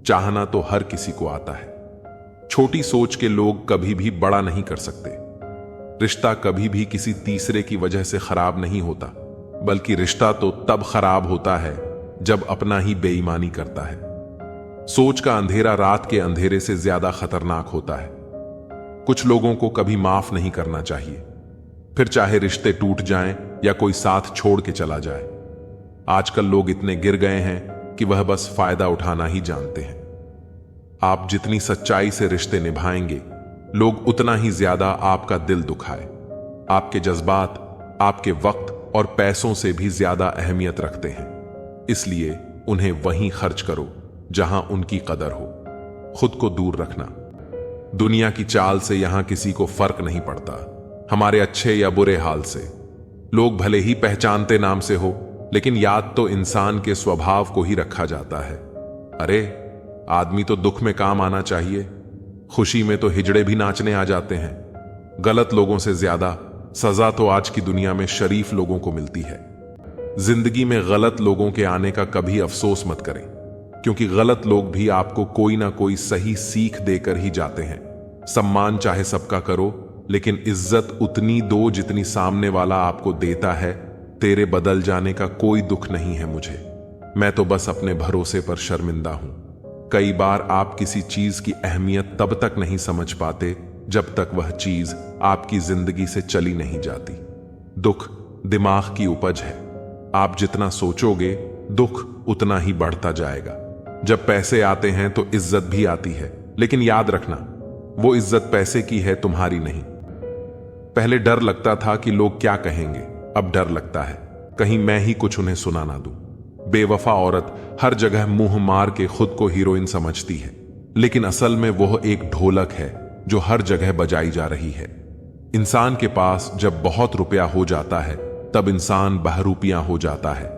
S1: चाहना तो हर किसी को आता है। छोटी सोच के लोग कभी भी बड़ा नहीं कर सकते। रिश्ता कभी भी किसी तीसरे की वजह से खराब नहीं होता, बल्कि रिश्ता तो तब खराब होता है जब अपना ही बेईमानी करता है। सोच का अंधेरा रात के अंधेरे से ज्यादा खतरनाक होता है। कुछ लोगों को कभी माफ नहीं करना चाहिए, फिर चाहे रिश्ते टूट जाएं या कोई साथ छोड़ के चला जाए। आजकल लोग इतने गिर गए हैं कि वह बस फायदा उठाना ही जानते हैं। आप जितनी सच्चाई से रिश्ते निभाएंगे, लोग उतना ही ज्यादा आपका दिल दुखाए। आपके जज्बात आपके वक्त और पैसों से भी ज्यादा अहमियत रखते हैं, इसलिए उन्हें वहीं खर्च करो जहां उनकी कदर हो। खुद को दूर रखना। दुनिया की चाल से यहां किसी को फर्क नहीं पड़ता, हमारे अच्छे या बुरे हाल से। लोग भले ही पहचानते नाम से हो, लेकिन याद तो इंसान के स्वभाव को ही रखा जाता है। अरे, आदमी तो दुख में काम आना चाहिए, खुशी में तो हिजड़े भी नाचने आ जाते हैं। गलत लोगों से ज्यादा सजा तो आज की दुनिया में शरीफ लोगों को मिलती है। जिंदगी में गलत लोगों के आने का कभी अफसोस मत करें, क्योंकि गलत लोग भी आपको कोई ना कोई सही सीख देकर ही जाते हैं। सम्मान चाहे सबका करो, लेकिन इज्जत उतनी दो जितनी सामने वाला आपको देता है। तेरे बदल जाने का कोई दुख नहीं है मुझे, मैं तो बस अपने भरोसे पर शर्मिंदा हूं। कई बार आप किसी चीज की अहमियत तब तक नहीं समझ पाते जब तक वह चीज आपकी जिंदगी से चली नहीं जाती। दुख दिमाग की उपज है, आप जितना सोचोगे दुख उतना ही बढ़ता जाएगा। जब पैसे आते हैं तो इज्जत भी आती है, लेकिन याद रखना, वो इज्जत पैसे की है, तुम्हारी नहीं। पहले डर लगता था कि लोग क्या कहेंगे, अब डर लगता है कहीं मैं ही कुछ उन्हें सुना ना दूं। बेवफा औरत हर जगह मुंह मार के खुद को हीरोइन समझती है, लेकिन असल में वह एक ढोलक है जो हर जगह बजाई जा रही है। इंसान के पास जब बहुत रुपया हो जाता है, तब इंसान बहरूपियां हो जाता है।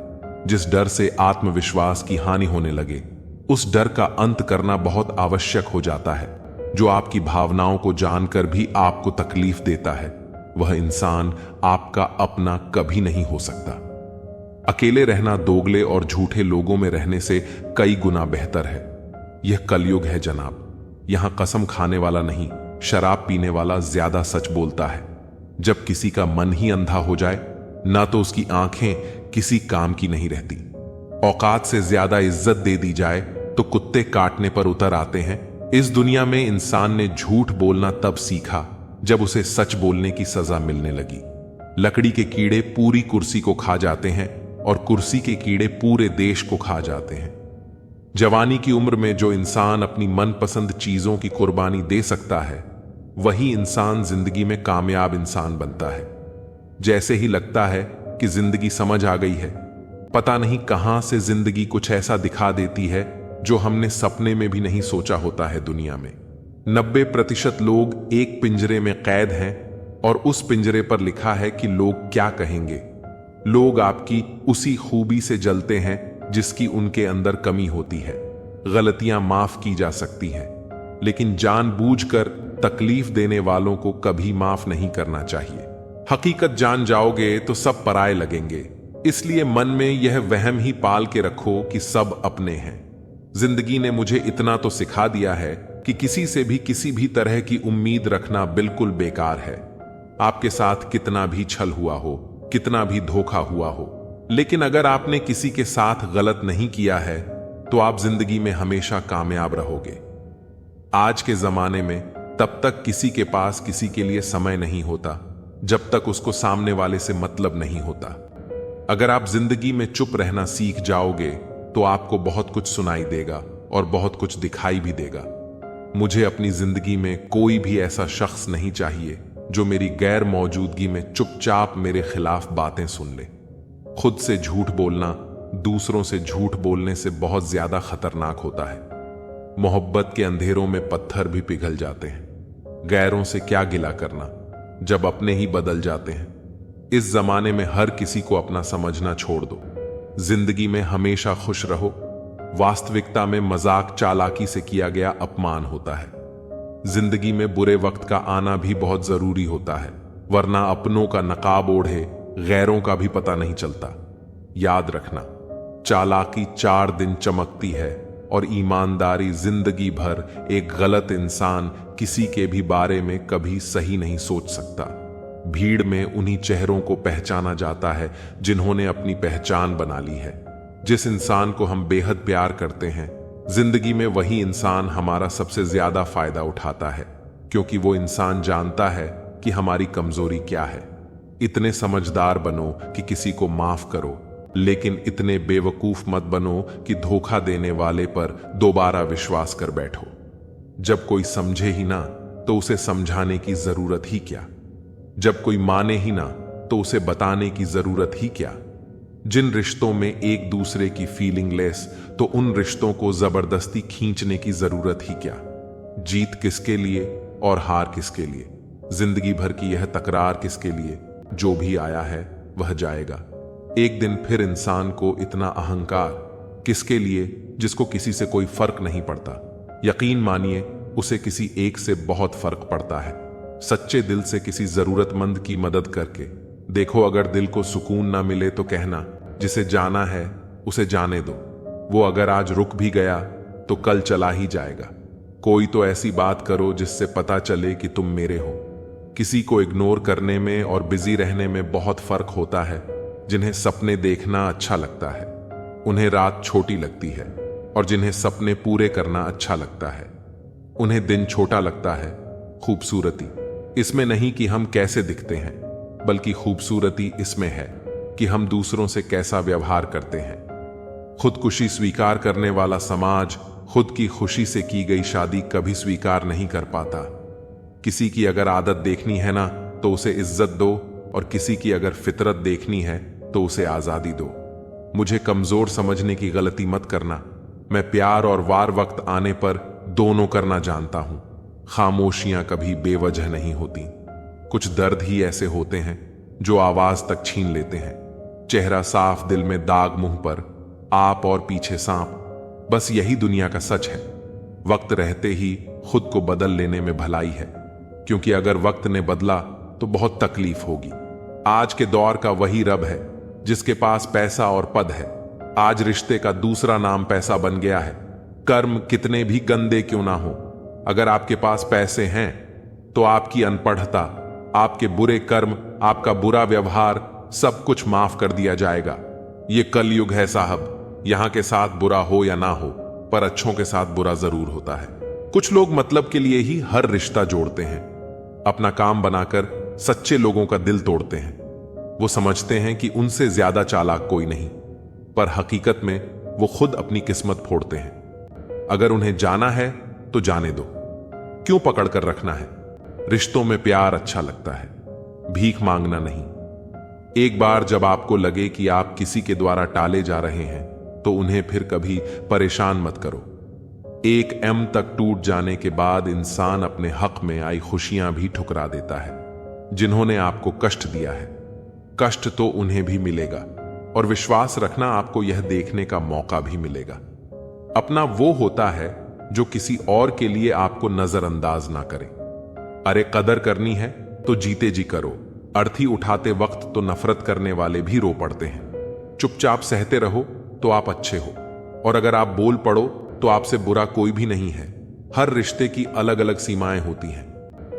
S1: जिस डर से आत्मविश्वास की हानि होने लगे, उस डर का अंत करना बहुत आवश्यक हो जाता है। जो आपकी भावनाओं को जानकर भी आपको तकलीफ देता है, वह इंसान आपका अपना कभी नहीं हो सकता। अकेले रहना दोगले और झूठे लोगों में रहने से कई गुना बेहतर है। यह कलयुग है जनाब, यहां कसम खाने वाला नहीं, शराब पीने वाला ज्यादा सच बोलता है। जब किसी का मन ही अंधा हो जाए, ना तो उसकी आंखें किसी काम की नहीं रहती। औकात से ज्यादा इज्जत दे दी जाए तो कुत्ते काटने पर उतर आते हैं। इस दुनिया में इंसान ने झूठ बोलना तब सीखा जब उसे सच बोलने की सजा मिलने लगी। लकड़ी के कीड़े पूरी कुर्सी को खा जाते हैं और कुर्सी के कीड़े पूरे देश को खा जाते हैं। जवानी की उम्र में जो इंसान अपनी मनपसंद चीजों की कुर्बानी दे सकता है, वही इंसान जिंदगी में कामयाब इंसान बनता है। जैसे ही लगता है कि जिंदगी समझ आ गई है, पता नहीं कहां से जिंदगी कुछ ऐसा दिखा देती है जो हमने सपने में भी नहीं सोचा होता है। दुनिया में 90% लोग एक पिंजरे में कैद हैं और उस पिंजरे पर लिखा है कि लोग क्या कहेंगे। लोग आपकी उसी खूबी से जलते हैं जिसकी उनके अंदर कमी होती है। गलतियां माफ की जा सकती हैं, लेकिन जानबूझकर तकलीफ देने वालों को कभी माफ नहीं करना चाहिए। हकीकत जान जाओगे तो सब पराये लगेंगे, इसलिए मन में यह वहम ही पाल के रखो कि सब अपने हैं। जिंदगी ने मुझे इतना तो सिखा दिया है कि किसी से भी किसी भी तरह की उम्मीद रखना बिल्कुल बेकार है। आपके साथ कितना भी छल हुआ हो, कितना भी धोखा हुआ हो, लेकिन अगर आपने किसी के साथ गलत नहीं किया है तो आप जिंदगी में हमेशा कामयाब रहोगे। आज के जमाने में तब तक किसी के पास किसी के लिए समय नहीं होता जब तक उसको सामने वाले से मतलब नहीं होता। अगर आप जिंदगी में चुप रहना सीख जाओगे तो आपको बहुत कुछ सुनाई देगा और बहुत कुछ दिखाई भी देगा। मुझे अपनी जिंदगी में कोई भी ऐसा शख्स नहीं चाहिए जो मेरी गैर मौजूदगी में चुपचाप मेरे खिलाफ बातें सुन ले। खुद से झूठ बोलना दूसरों से झूठ बोलने से बहुत ज्यादा खतरनाक होता है। मोहब्बत के अंधेरों में पत्थर भी पिघल जाते हैं। गैरों से क्या गिला करना जब अपने ही बदल जाते हैं। इस जमाने में हर किसी को अपना समझना छोड़ दो। जिंदगी में हमेशा खुश रहो। वास्तविकता में मजाक चालाकी से किया गया अपमान होता है। जिंदगी में बुरे वक्त का आना भी बहुत जरूरी होता है, वरना अपनों का नकाब ओढ़े गैरों का भी पता नहीं चलता। याद रखना, चालाकी 4 दिन चमकती है और ईमानदारी जिंदगी भर। एक गलत इंसान किसी के भी बारे में कभी सही नहीं सोच सकता। भीड़ में उन्हीं चेहरों को पहचाना जाता है जिन्होंने अपनी पहचान बना ली है। जिस इंसान को हम बेहद प्यार करते हैं, जिंदगी में वही इंसान हमारा सबसे ज्यादा फायदा उठाता है, क्योंकि वो इंसान जानता है कि हमारी कमजोरी क्या है। इतने समझदार बनो कि किसी को माफ करो, लेकिन इतने बेवकूफ मत बनो कि धोखा देने वाले पर दोबारा विश्वास कर बैठो। जब कोई समझे ही ना तो उसे समझाने की जरूरत ही क्या। जब कोई माने ही ना तो उसे बताने की जरूरत ही क्या। जिन रिश्तों में एक दूसरे की फीलिंग लेस, तो उन रिश्तों को जबरदस्ती खींचने की जरूरत ही क्या। जीत किसके लिए और हार किसके लिए, जिंदगी भर की यह तकरार किसके लिए। जो भी आया है वह जाएगा। एक दिन फिर इंसान को इतना अहंकार किसके लिए, जिसको किसी से कोई फर्क नहीं पड़ता। यकीन मानिए उसे किसी एक से बहुत फर्क पड़ता है। सच्चे दिल से किसी जरूरतमंद की मदद करके देखो। अगर दिल को सुकून ना मिले तो कहना, जिसे जाना है उसे जाने दो। वो अगर आज रुक भी गया तो कल चला ही जाएगा। कोई तो ऐसी बात करो जिससे पता चले कि तुम मेरे हो। किसी को इग्नोर करने में और बिजी रहने में बहुत फर्क होता है। जिन्हें सपने देखना अच्छा लगता है उन्हें रात छोटी लगती है, और जिन्हें सपने पूरे करना अच्छा लगता है उन्हें दिन छोटा लगता है। खूबसूरती इसमें नहीं कि हम कैसे दिखते हैं, बल्कि खूबसूरती इसमें है कि हम दूसरों से कैसा व्यवहार करते हैं। खुदकुशी स्वीकार करने वाला समाज खुद की खुशी से की गई शादी कभी स्वीकार नहीं कर पाता। किसी की अगर आदत देखनी है ना तो उसे इज्जत दो, और किसी की अगर फितरत देखनी है तो उसे आजादी दो। मुझे कमजोर समझने की गलती मत करना। मैं प्यार और वार वक्त आने पर दोनों करना जानता हूं। खामोशियां कभी बेवजह नहीं होती। कुछ दर्द ही ऐसे होते हैं जो आवाज तक छीन लेते हैं। चेहरा साफ, दिल में दाग, मुंह पर आप और पीछे सांप। बस यही दुनिया का सच है। वक्त रहते ही खुद को बदल लेने में भलाई है, क्योंकि अगर वक्त ने बदला तो बहुत तकलीफ होगी। आज के दौर का वही रब है जिसके पास पैसा और पद है। आज रिश्ते का दूसरा नाम पैसा बन गया है। कर्म कितने भी गंदे क्यों ना हो, अगर आपके पास पैसे हैं तो आपकी अनपढ़ता, आपके बुरे कर्म, आपका बुरा व्यवहार, सब कुछ माफ कर दिया जाएगा। ये कलयुग है साहब। यहां के साथ बुरा हो या ना हो, पर अच्छों के साथ बुरा जरूर होता है। कुछ लोग मतलब के लिए ही हर रिश्ता जोड़ते हैं। अपना काम बनाकर सच्चे लोगों का दिल तोड़ते हैं। वो समझते हैं कि उनसे ज्यादा चालाक कोई नहीं, पर हकीकत में वो खुद अपनी किस्मत फोड़ते हैं। अगर उन्हें जाना है तो जाने दो, क्यों पकड़ कर रखना है। रिश्तों में प्यार अच्छा लगता है, भीख मांगना नहीं। एक बार जब आपको लगे कि आप किसी के द्वारा टाले जा रहे हैं तो उन्हें फिर कभी परेशान मत करो। एक एम तक टूट जाने के बाद इंसान अपने हक में आई खुशियां भी ठुकरा देता है। जिन्होंने आपको कष्ट दिया है, कष्ट तो उन्हें भी मिलेगा, और विश्वास रखना आपको यह देखने का मौका भी मिलेगा। अपना वो होता है जो किसी और के लिए आपको नजरअंदाज ना करे। अरे कदर करनी है तो जीते जी करो। अर्थी उठाते वक्त तो नफरत करने वाले भी रो पड़ते हैं। चुपचाप सहते रहो तो आप अच्छे हो, और अगर आप बोल पड़ो तो आपसे बुरा कोई भी नहीं है। हर रिश्ते की अलग अलग सीमाएं होती हैं,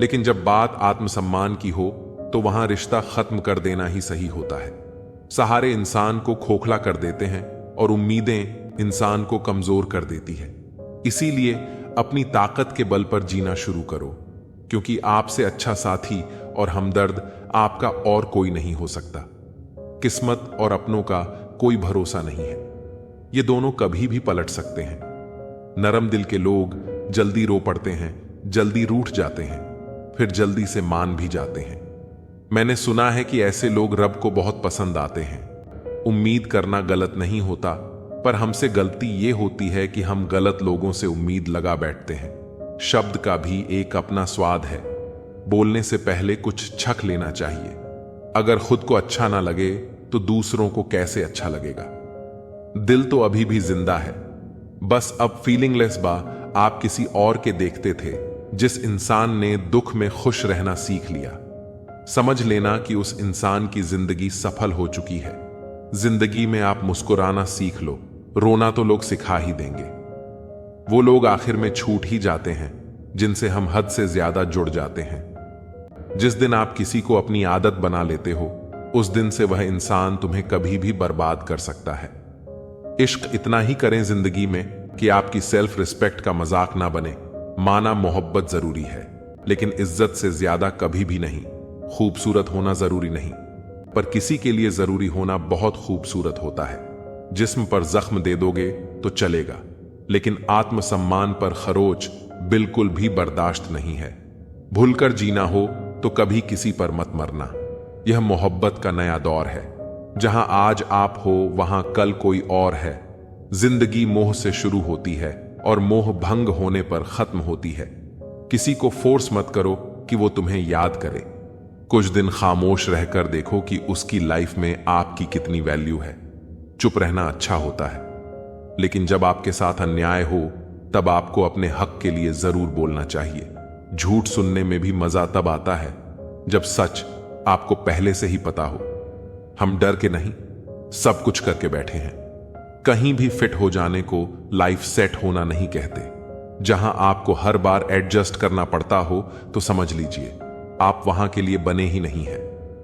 S1: लेकिन जब बात आत्मसम्मान की हो तो वहां रिश्ता खत्म कर देना ही सही होता है। सहारे इंसान को खोखला कर देते हैं और उम्मीदें इंसान को कमजोर कर देती है। इसीलिए अपनी ताकत के बल पर जीना शुरू करो, क्योंकि आपसे अच्छा साथी और हमदर्द आपका और कोई नहीं हो सकता। किस्मत और अपनों का कोई भरोसा नहीं है, ये दोनों कभी भी पलट सकते हैं। नरम दिल के लोग जल्दी रो पड़ते हैं, जल्दी रूठ जाते हैं, फिर जल्दी से मान भी जाते हैं। मैंने सुना है कि ऐसे लोग रब को बहुत पसंद आते हैं। उम्मीद करना गलत नहीं होता, पर हमसे गलती ये होती है कि हम गलत लोगों से उम्मीद लगा बैठते हैं। शब्द का भी एक अपना स्वाद है। बोलने से पहले कुछ छक लेना चाहिए। अगर खुद को अच्छा ना लगे तो दूसरों को कैसे अच्छा लगेगा। दिल तो अभी भी जिंदा है, बस अब फीलिंगलेस बा। आप किसी और के देखते थे, जिस इंसान ने दुख में खुश रहना सीख लिया। समझ लेना कि उस इंसान की जिंदगी सफल हो चुकी है। जिंदगी में आप मुस्कुराना सीख लो, रोना तो लोग सिखा ही देंगे। वो लोग आखिर में छूट ही जाते हैं जिनसे हम हद से ज्यादा जुड़ जाते हैं। जिस दिन आप किसी को अपनी आदत बना लेते हो, उस दिन से वह इंसान तुम्हें कभी भी बर्बाद कर सकता है। इश्क इतना ही करें जिंदगी में कि आपकी सेल्फ रिस्पेक्ट का मजाक ना बने। माना मोहब्बत जरूरी है, लेकिन इज्जत से ज्यादा कभी भी नहीं। खूबसूरत होना जरूरी नहीं, पर किसी के लिए जरूरी होना बहुत खूबसूरत होता है। जिस्म पर जख्म दे दोगे तो चलेगा, लेकिन आत्मसम्मान पर खरोच बिल्कुल भी बर्दाश्त नहीं है। भूलकर जीना हो तो कभी किसी पर मत मरना। यह मोहब्बत का नया दौर है, जहां आज आप हो वहां कल कोई और है। जिंदगी मोह से शुरू होती है और मोह भंग होने पर खत्म होती है। किसी को फोर्स मत करो कि वो तुम्हें याद करे। कुछ दिन खामोश रहकर देखो कि उसकी लाइफ में आपकी कितनी वैल्यू है। चुप रहना अच्छा होता है, लेकिन जब आपके साथ अन्याय हो तब आपको अपने हक के लिए जरूर बोलना चाहिए। झूठ सुनने में भी मजा तब आता है जब सच आपको पहले से ही पता हो। हम डर के नहीं, सब कुछ करके बैठे हैं। कहीं भी फिट हो जाने को लाइफ सेट होना नहीं कहते। जहां आपको हर बार एडजस्ट करना पड़ता हो तो समझ लीजिए आप वहां के लिए बने ही नहीं हैं।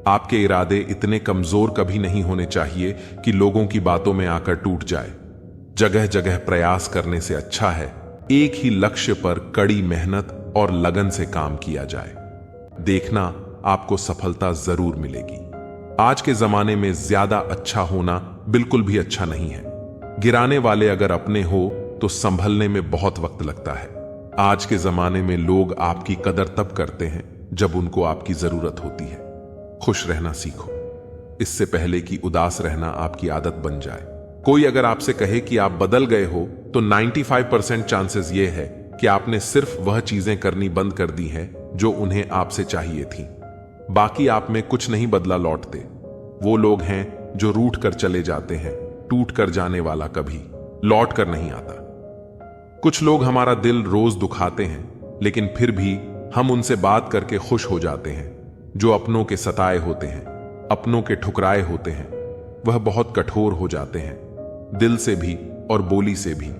S1: आपके इरादे इतने कमजोर कभी नहीं होने चाहिए कि लोगों की बातों में आकर टूट जाए। जगह जगह प्रयास करने से अच्छा है एक ही लक्ष्य पर कड़ी मेहनत और लगन से काम किया जाए। देखना आपको सफलता जरूर मिलेगी। आज के जमाने में ज्यादा अच्छा होना बिल्कुल भी अच्छा नहीं है। गिराने वाले अगर अपने हो तो संभलने में बहुत वक्त लगता है। आज के जमाने में लोग आपकी कदर तब करते हैं जब उनको आपकी जरूरत होती है। खुश रहना सीखो, इससे पहले कि उदास रहना आपकी आदत बन जाए। कोई अगर आपसे कहे कि आप बदल गए हो तो 95% चांसेस ये है कि आपने सिर्फ वह चीजें करनी बंद कर दी हैं जो उन्हें आपसे चाहिए थी। बाकी आप में कुछ नहीं बदला लौटते। वो लोग हैं जो रूठ कर चले जाते हैं। टूट कर जाने वाला कभी लौट कर नहीं आता। कुछ लोग हमारा दिल रोज दुखाते हैं, लेकिन फिर भी हम उनसे बात करके खुश हो जाते हैं। जो अपनों के सताए होते हैं, अपनों के ठुकराए होते हैं, वह बहुत कठोर हो जाते हैं, दिल से भी और बोली से भी।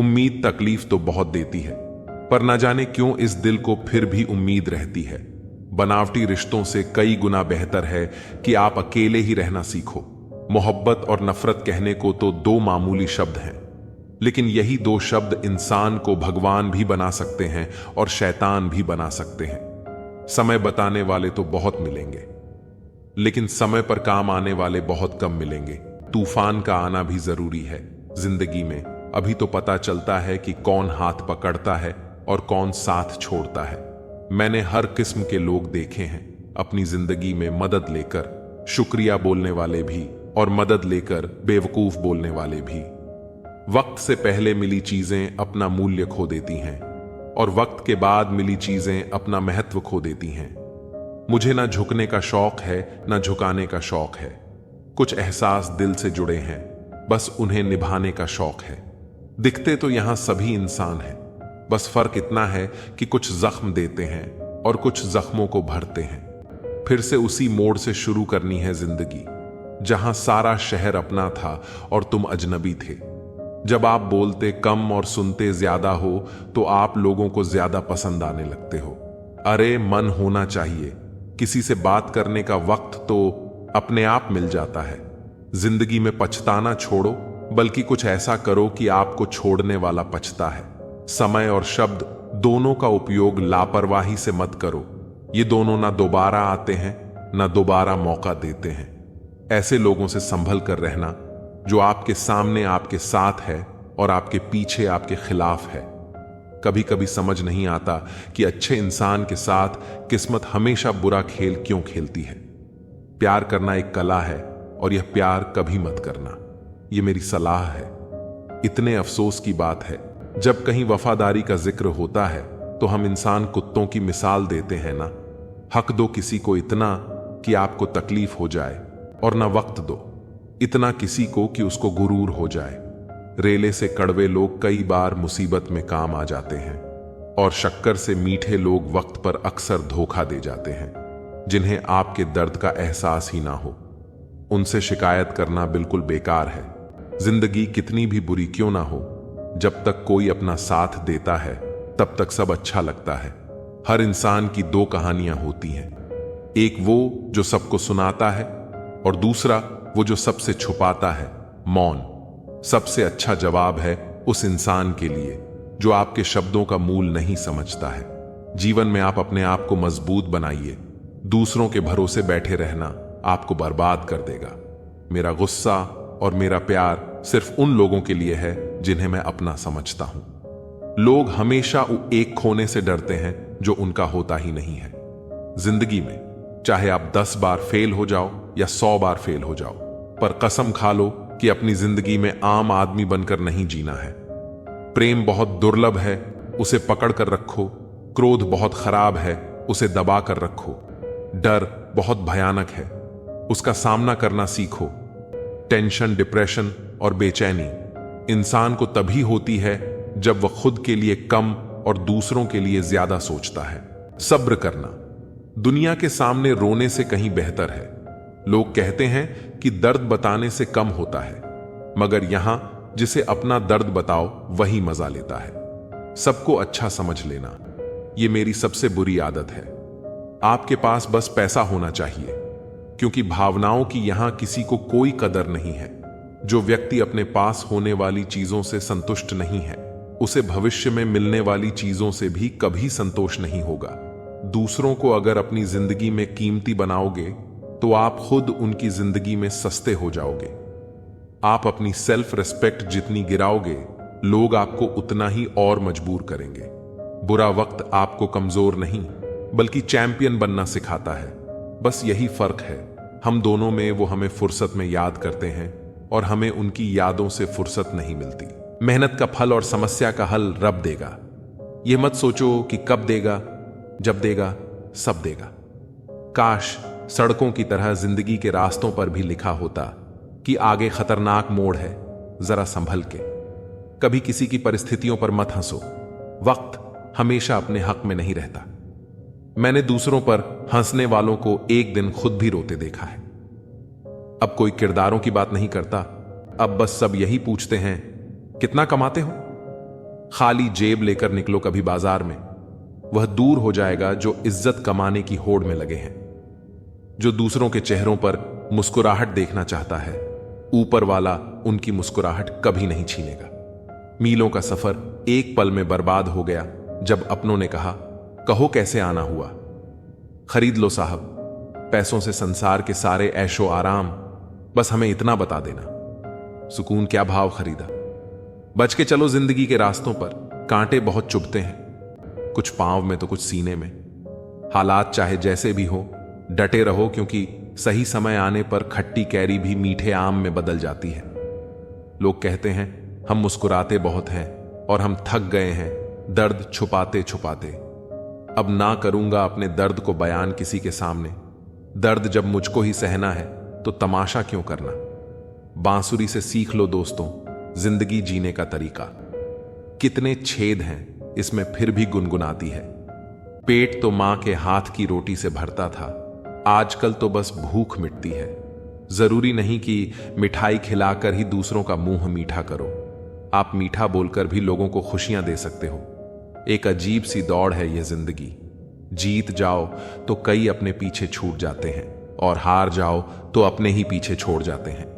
S1: उम्मीद तकलीफ तो बहुत देती है, पर न जाने क्यों इस दिल को फिर भी उम्मीद रहती है। बनावटी रिश्तों से कई गुना बेहतर है कि आप अकेले ही रहना सीखो। मोहब्बत और नफरत कहने को तो दो मामूली शब्द हैं, लेकिन यही दो शब्द इंसान को भगवान भी बना सकते हैं और शैतान भी बना सकते हैं। समय बताने वाले तो बहुत मिलेंगे, लेकिन समय पर काम आने वाले बहुत कम मिलेंगे। तूफान का आना भी जरूरी है जिंदगी में। अभी तो पता चलता है कि कौन हाथ पकड़ता है और कौन साथ छोड़ता है। मैंने हर किस्म के लोग देखे हैं अपनी जिंदगी में, मदद लेकर शुक्रिया बोलने वाले भी और मदद लेकर बेवकूफ बोलने वाले भी। वक्त से पहले मिली चीजें अपना मूल्य खो देती हैं और वक्त के बाद मिली चीजें अपना महत्व खो देती हैं। मुझे ना झुकने का शौक है ना झुकाने का शौक है। कुछ एहसास दिल से जुड़े हैं, बस उन्हें निभाने का शौक है। दिखते तो यहां सभी इंसान हैं, बस फर्क इतना है कि कुछ जख्म देते हैं और कुछ जख्मों को भरते हैं। फिर से उसी मोड़ से शुरू करनी है जिंदगी, जहां सारा शहर अपना था और तुम अजनबी थे। जब आप बोलते कम और सुनते ज्यादा हो तो आप लोगों को ज्यादा पसंद आने लगते हो। अरे मन होना चाहिए, किसी से बात करने का वक्त तो अपने आप मिल जाता है। जिंदगी में पछताना छोड़ो, बल्कि कुछ ऐसा करो कि आपको छोड़ने वाला पछता है। समय और शब्द दोनों का उपयोग लापरवाही से मत करो। ये दोनों ना दोबारा आते हैं ना दोबारा मौका देते हैं। ऐसे लोगों से संभल कर रहना जो आपके सामने आपके साथ है और आपके पीछे आपके खिलाफ है। कभी कभी समझ नहीं आता कि अच्छे इंसान के साथ किस्मत हमेशा बुरा खेल क्यों खेलती है। प्यार करना एक कला है और यह प्यार कभी मत करना, यह मेरी सलाह है। इतने अफसोस की बात है, जब कहीं वफादारी का जिक्र होता है तो हम इंसान कुत्तों की मिसाल देते हैं ना। हक दो किसी को इतना कि आपको तकलीफ हो जाए, और ना वक्त दो इतना किसी को कि उसको गुरूर हो जाए। रेले से कड़वे लोग कई बार मुसीबत में काम आ जाते हैं, और शक्कर से मीठे लोग वक्त पर अक्सर धोखा दे जाते हैं। जिन्हें आपके दर्द का एहसास ही ना हो, उनसे शिकायत करना बिल्कुल बेकार है। जिंदगी कितनी भी बुरी क्यों ना हो, जब तक कोई अपना साथ देता है तब तक सब अच्छा लगता है। हर इंसान की दो कहानियां होती हैं, एक वो जो सबको सुनाता है और दूसरा वो जो सबसे छुपाता है, मौन। सबसे अच्छा जवाब है उस इंसान के लिए जो आपके शब्दों का मूल नहीं समझता है। जीवन में आप अपने आप को मजबूत बनाइए। दूसरों के भरोसे बैठे रहना आपको बर्बाद कर देगा। मेरा गुस्सा और मेरा प्यार सिर्फ उन लोगों के लिए है जिन्हें मैं अपना समझता हूं। लोग हमेशा एक खोने से डरते हैं जो उनका होता ही नहीं है। जिंदगी में चाहे आप 10 बार फेल हो जाओ या 100 बार फेल हो जाओ, पर कसम खा लो कि अपनी जिंदगी में आम आदमी बनकर नहीं जीना है। प्रेम बहुत दुर्लभ है, उसे पकड़ कर रखो। क्रोध बहुत खराब है, उसे दबा कर रखो। डर बहुत भयानक है, उसका सामना करना सीखो। टेंशन, डिप्रेशन और बेचैनी इंसान को तभी होती है जब वह खुद के लिए कम और दूसरों के लिए ज्यादा सोचता है। सब्र करना दुनिया के सामने रोने से कहीं बेहतर है। लोग कहते हैं कि दर्द बताने से कम होता है, मगर यहां जिसे अपना दर्द बताओ वही मजा लेता है। सबको अच्छा समझ लेना यह मेरी सबसे बुरी आदत है। आपके पास बस पैसा होना चाहिए, क्योंकि भावनाओं की यहां किसी को कोई कदर नहीं है। जो व्यक्ति अपने पास होने वाली चीजों से संतुष्ट नहीं है, उसे भविष्य में मिलने वाली चीजों से भी कभी संतोष नहीं होगा। दूसरों को अगर अपनी जिंदगी में कीमती बनाओगे तो आप खुद उनकी जिंदगी में सस्ते हो जाओगे। आप अपनी सेल्फ रिस्पेक्ट जितनी गिराओगे, लोग आपको उतना ही और मजबूर करेंगे। बुरा वक्त आपको कमजोर नहीं बल्कि चैंपियन बनना सिखाता है। बस यही फर्क है हम दोनों में। वो हमें फुर्सत में याद करते हैं और हमें उनकी यादों से फुर्सत नहीं मिलती। मेहनत का फल और समस्या का हल रब देगा। यह मत सोचो कि कब देगा, जब देगा सब देगा। काश सड़कों की तरह जिंदगी के रास्तों पर भी लिखा होता कि आगे खतरनाक मोड़ है, जरा संभल के। कभी किसी की परिस्थितियों पर मत हंसो, वक्त हमेशा अपने हक में नहीं रहता। मैंने दूसरों पर हंसने वालों को एक दिन खुद भी रोते देखा है। अब कोई किरदारों की बात नहीं करता, अब बस सब यही पूछते हैं कितना कमाते हो। खाली जेब लेकर निकलो कभी बाजार में, वह दूर हो जाएगा जो इज्जत कमाने की होड़ में लगे हैं। जो दूसरों के चेहरों पर मुस्कुराहट देखना चाहता है, ऊपर वाला उनकी मुस्कुराहट कभी नहीं छीनेगा। मीलों का सफर एक पल में बर्बाद हो गया जब अपनों ने कहा कहो कैसे आना हुआ। खरीद लो साहब पैसों से संसार के सारे ऐशो आराम, बस हमें इतना बता देना सुकून क्या भाव खरीदा। बच के चलो जिंदगी के रास्तों पर, कांटे बहुत चुभते हैं, कुछ पांव में तो कुछ सीने में। हालात चाहे जैसे भी हो डटे रहो, क्योंकि सही समय आने पर खट्टी कैरी भी मीठे आम में बदल जाती है। लोग कहते हैं हम मुस्कुराते बहुत हैं और हम थक गए हैं दर्द छुपाते छुपाते। अब ना करूंगा अपने दर्द को बयान किसी के सामने। दर्द जब मुझको ही सहना है तो तमाशा क्यों करना। बांसुरी से सीख लो दोस्तों जिंदगी जीने का तरीका। कितने छेद हैं इसमें फिर भी गुनगुनाती है। पेट तो मां के हाथ की रोटी से भरता था, आजकल तो बस भूख मिटती है। जरूरी नहीं कि मिठाई खिलाकर ही दूसरों का मुंह मीठा करो। आप मीठा बोलकर भी लोगों को खुशियां दे सकते हो। एक अजीब सी दौड़ है यह जिंदगी। जीत जाओ तो कई अपने पीछे छूट जाते हैं और हार जाओ तो अपने ही पीछे छोड़ जाते हैं।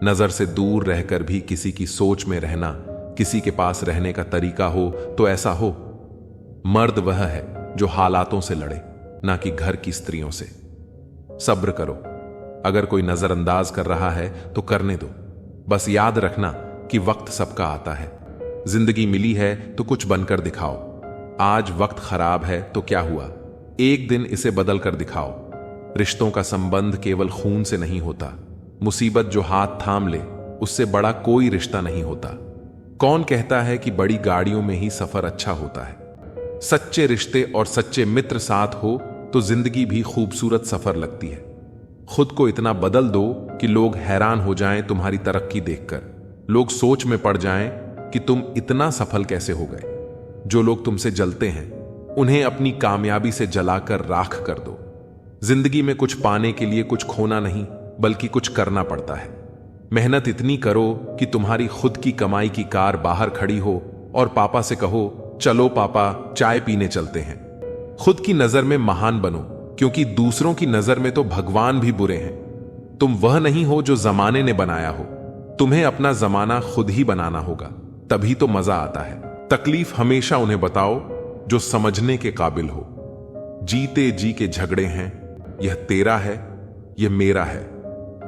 S1: नजर से दूर रहकर भी किसी की सोच में रहना, किसी के पास रहने का तरीका हो तो ऐसा हो। मर्द वह है जो हालातों से लड़े, ना कि घर की स्त्रियों से। सब्र करो, अगर कोई नजरअंदाज कर रहा है तो करने दो। बस याद रखना कि वक्त सबका आता है। जिंदगी मिली है तो कुछ बनकर दिखाओ। आज वक्त खराब है तो क्या हुआ, एक दिन इसे बदल कर दिखाओ। रिश्तों का संबंध केवल खून से नहीं होता, मुसीबत जो हाथ थाम ले उससे बड़ा कोई रिश्ता नहीं होता। कौन कहता है कि बड़ी गाड़ियों में ही सफर अच्छा होता है। सच्चे रिश्ते और सच्चे मित्र साथ हो तो जिंदगी भी खूबसूरत सफर लगती है। खुद को इतना बदल दो कि लोग हैरान हो जाएं तुम्हारी तरक्की देखकर। लोग सोच में पड़ जाएं कि तुम इतना सफल कैसे हो गए। जो लोग तुमसे जलते हैं उन्हें अपनी कामयाबी से जलाकर राख कर दो। जिंदगी में कुछ पाने के लिए कुछ खोना नहीं बल्कि कुछ करना पड़ता है। मेहनत इतनी करो कि तुम्हारी खुद की कमाई की कार बाहर खड़ी हो और पापा से कहो चलो पापा चाय पीने चलते हैं। खुद की नजर में महान बनो, क्योंकि दूसरों की नजर में तो भगवान भी बुरे हैं। तुम वह नहीं हो जो जमाने ने बनाया हो, तुम्हें अपना जमाना खुद ही बनाना होगा, तभी तो मजा आता है। तकलीफ हमेशा उन्हें बताओ जो समझने के काबिल हो। जीते जी के झगड़े हैं, यह तेरा है, यह मेरा है।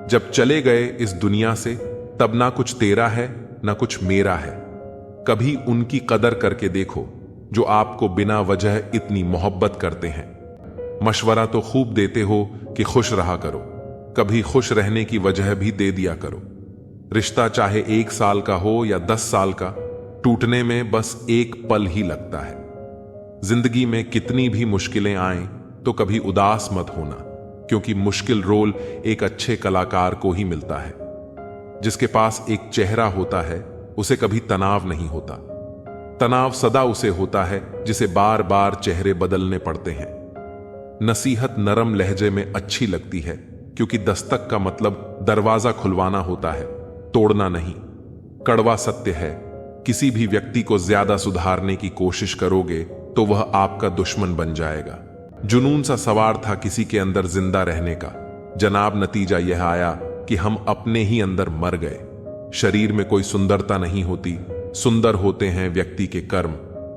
S1: जब चले गए इस दुनिया से, तब ना कुछ तेरा है ना कुछ मेरा है। कभी उनकी कदर करके देखो जो आपको बिना वजह इतनी मोहब्बत करते हैं। मशवरा तो खूब देते हो कि खुश रहा करो, कभी खुश रहने की वजह भी दे दिया करो। रिश्ता चाहे 1 साल का हो या 10 साल का, टूटने में बस एक पल ही लगता है। जिंदगी में कितनी भी मुश्किलें आएं तो कभी उदास मत होना, क्योंकि मुश्किल रोल एक अच्छे कलाकार को ही मिलता है। जिसके पास एक चेहरा होता है उसे कभी तनाव नहीं होता। तनाव सदा उसे होता है जिसे बार बार चेहरे बदलने पड़ते हैं। नसीहत नरम लहजे में अच्छी लगती है, क्योंकि दस्तक का मतलब दरवाजा खुलवाना होता है, तोड़ना नहीं। कड़वा सत्य है, किसी भी व्यक्ति को ज्यादा सुधारने की कोशिश करोगे तो वह आपका दुश्मन बन जाएगा। जुनून सा सवार था किसी के अंदर जिंदा रहने का, जनाब नतीजा यह आया कि हम अपने ही अंदर मर गए। शरीर में कोई सुंदरता नहीं होती, सुंदर होते हैं व्यक्ति के कर्म,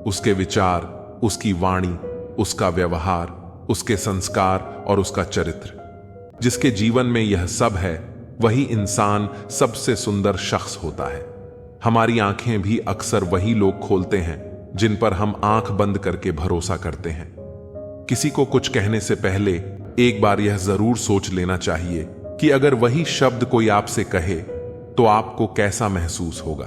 S1: उसके विचार, उसकी वाणी, उसका व्यवहार, उसके संस्कार और उसका चरित्र। जिसके जीवन में यह सब है वही इंसान सबसे सुंदर शख्स होता है। हमारी आंखें भी अक्सर वही लोग खोलते हैं जिन पर हम आंख बंद करके भरोसा करते हैं। किसी को कुछ कहने से पहले एक बार यह जरूर सोच लेना चाहिए कि अगर वही शब्द कोई आपसे कहे तो आपको कैसा महसूस होगा।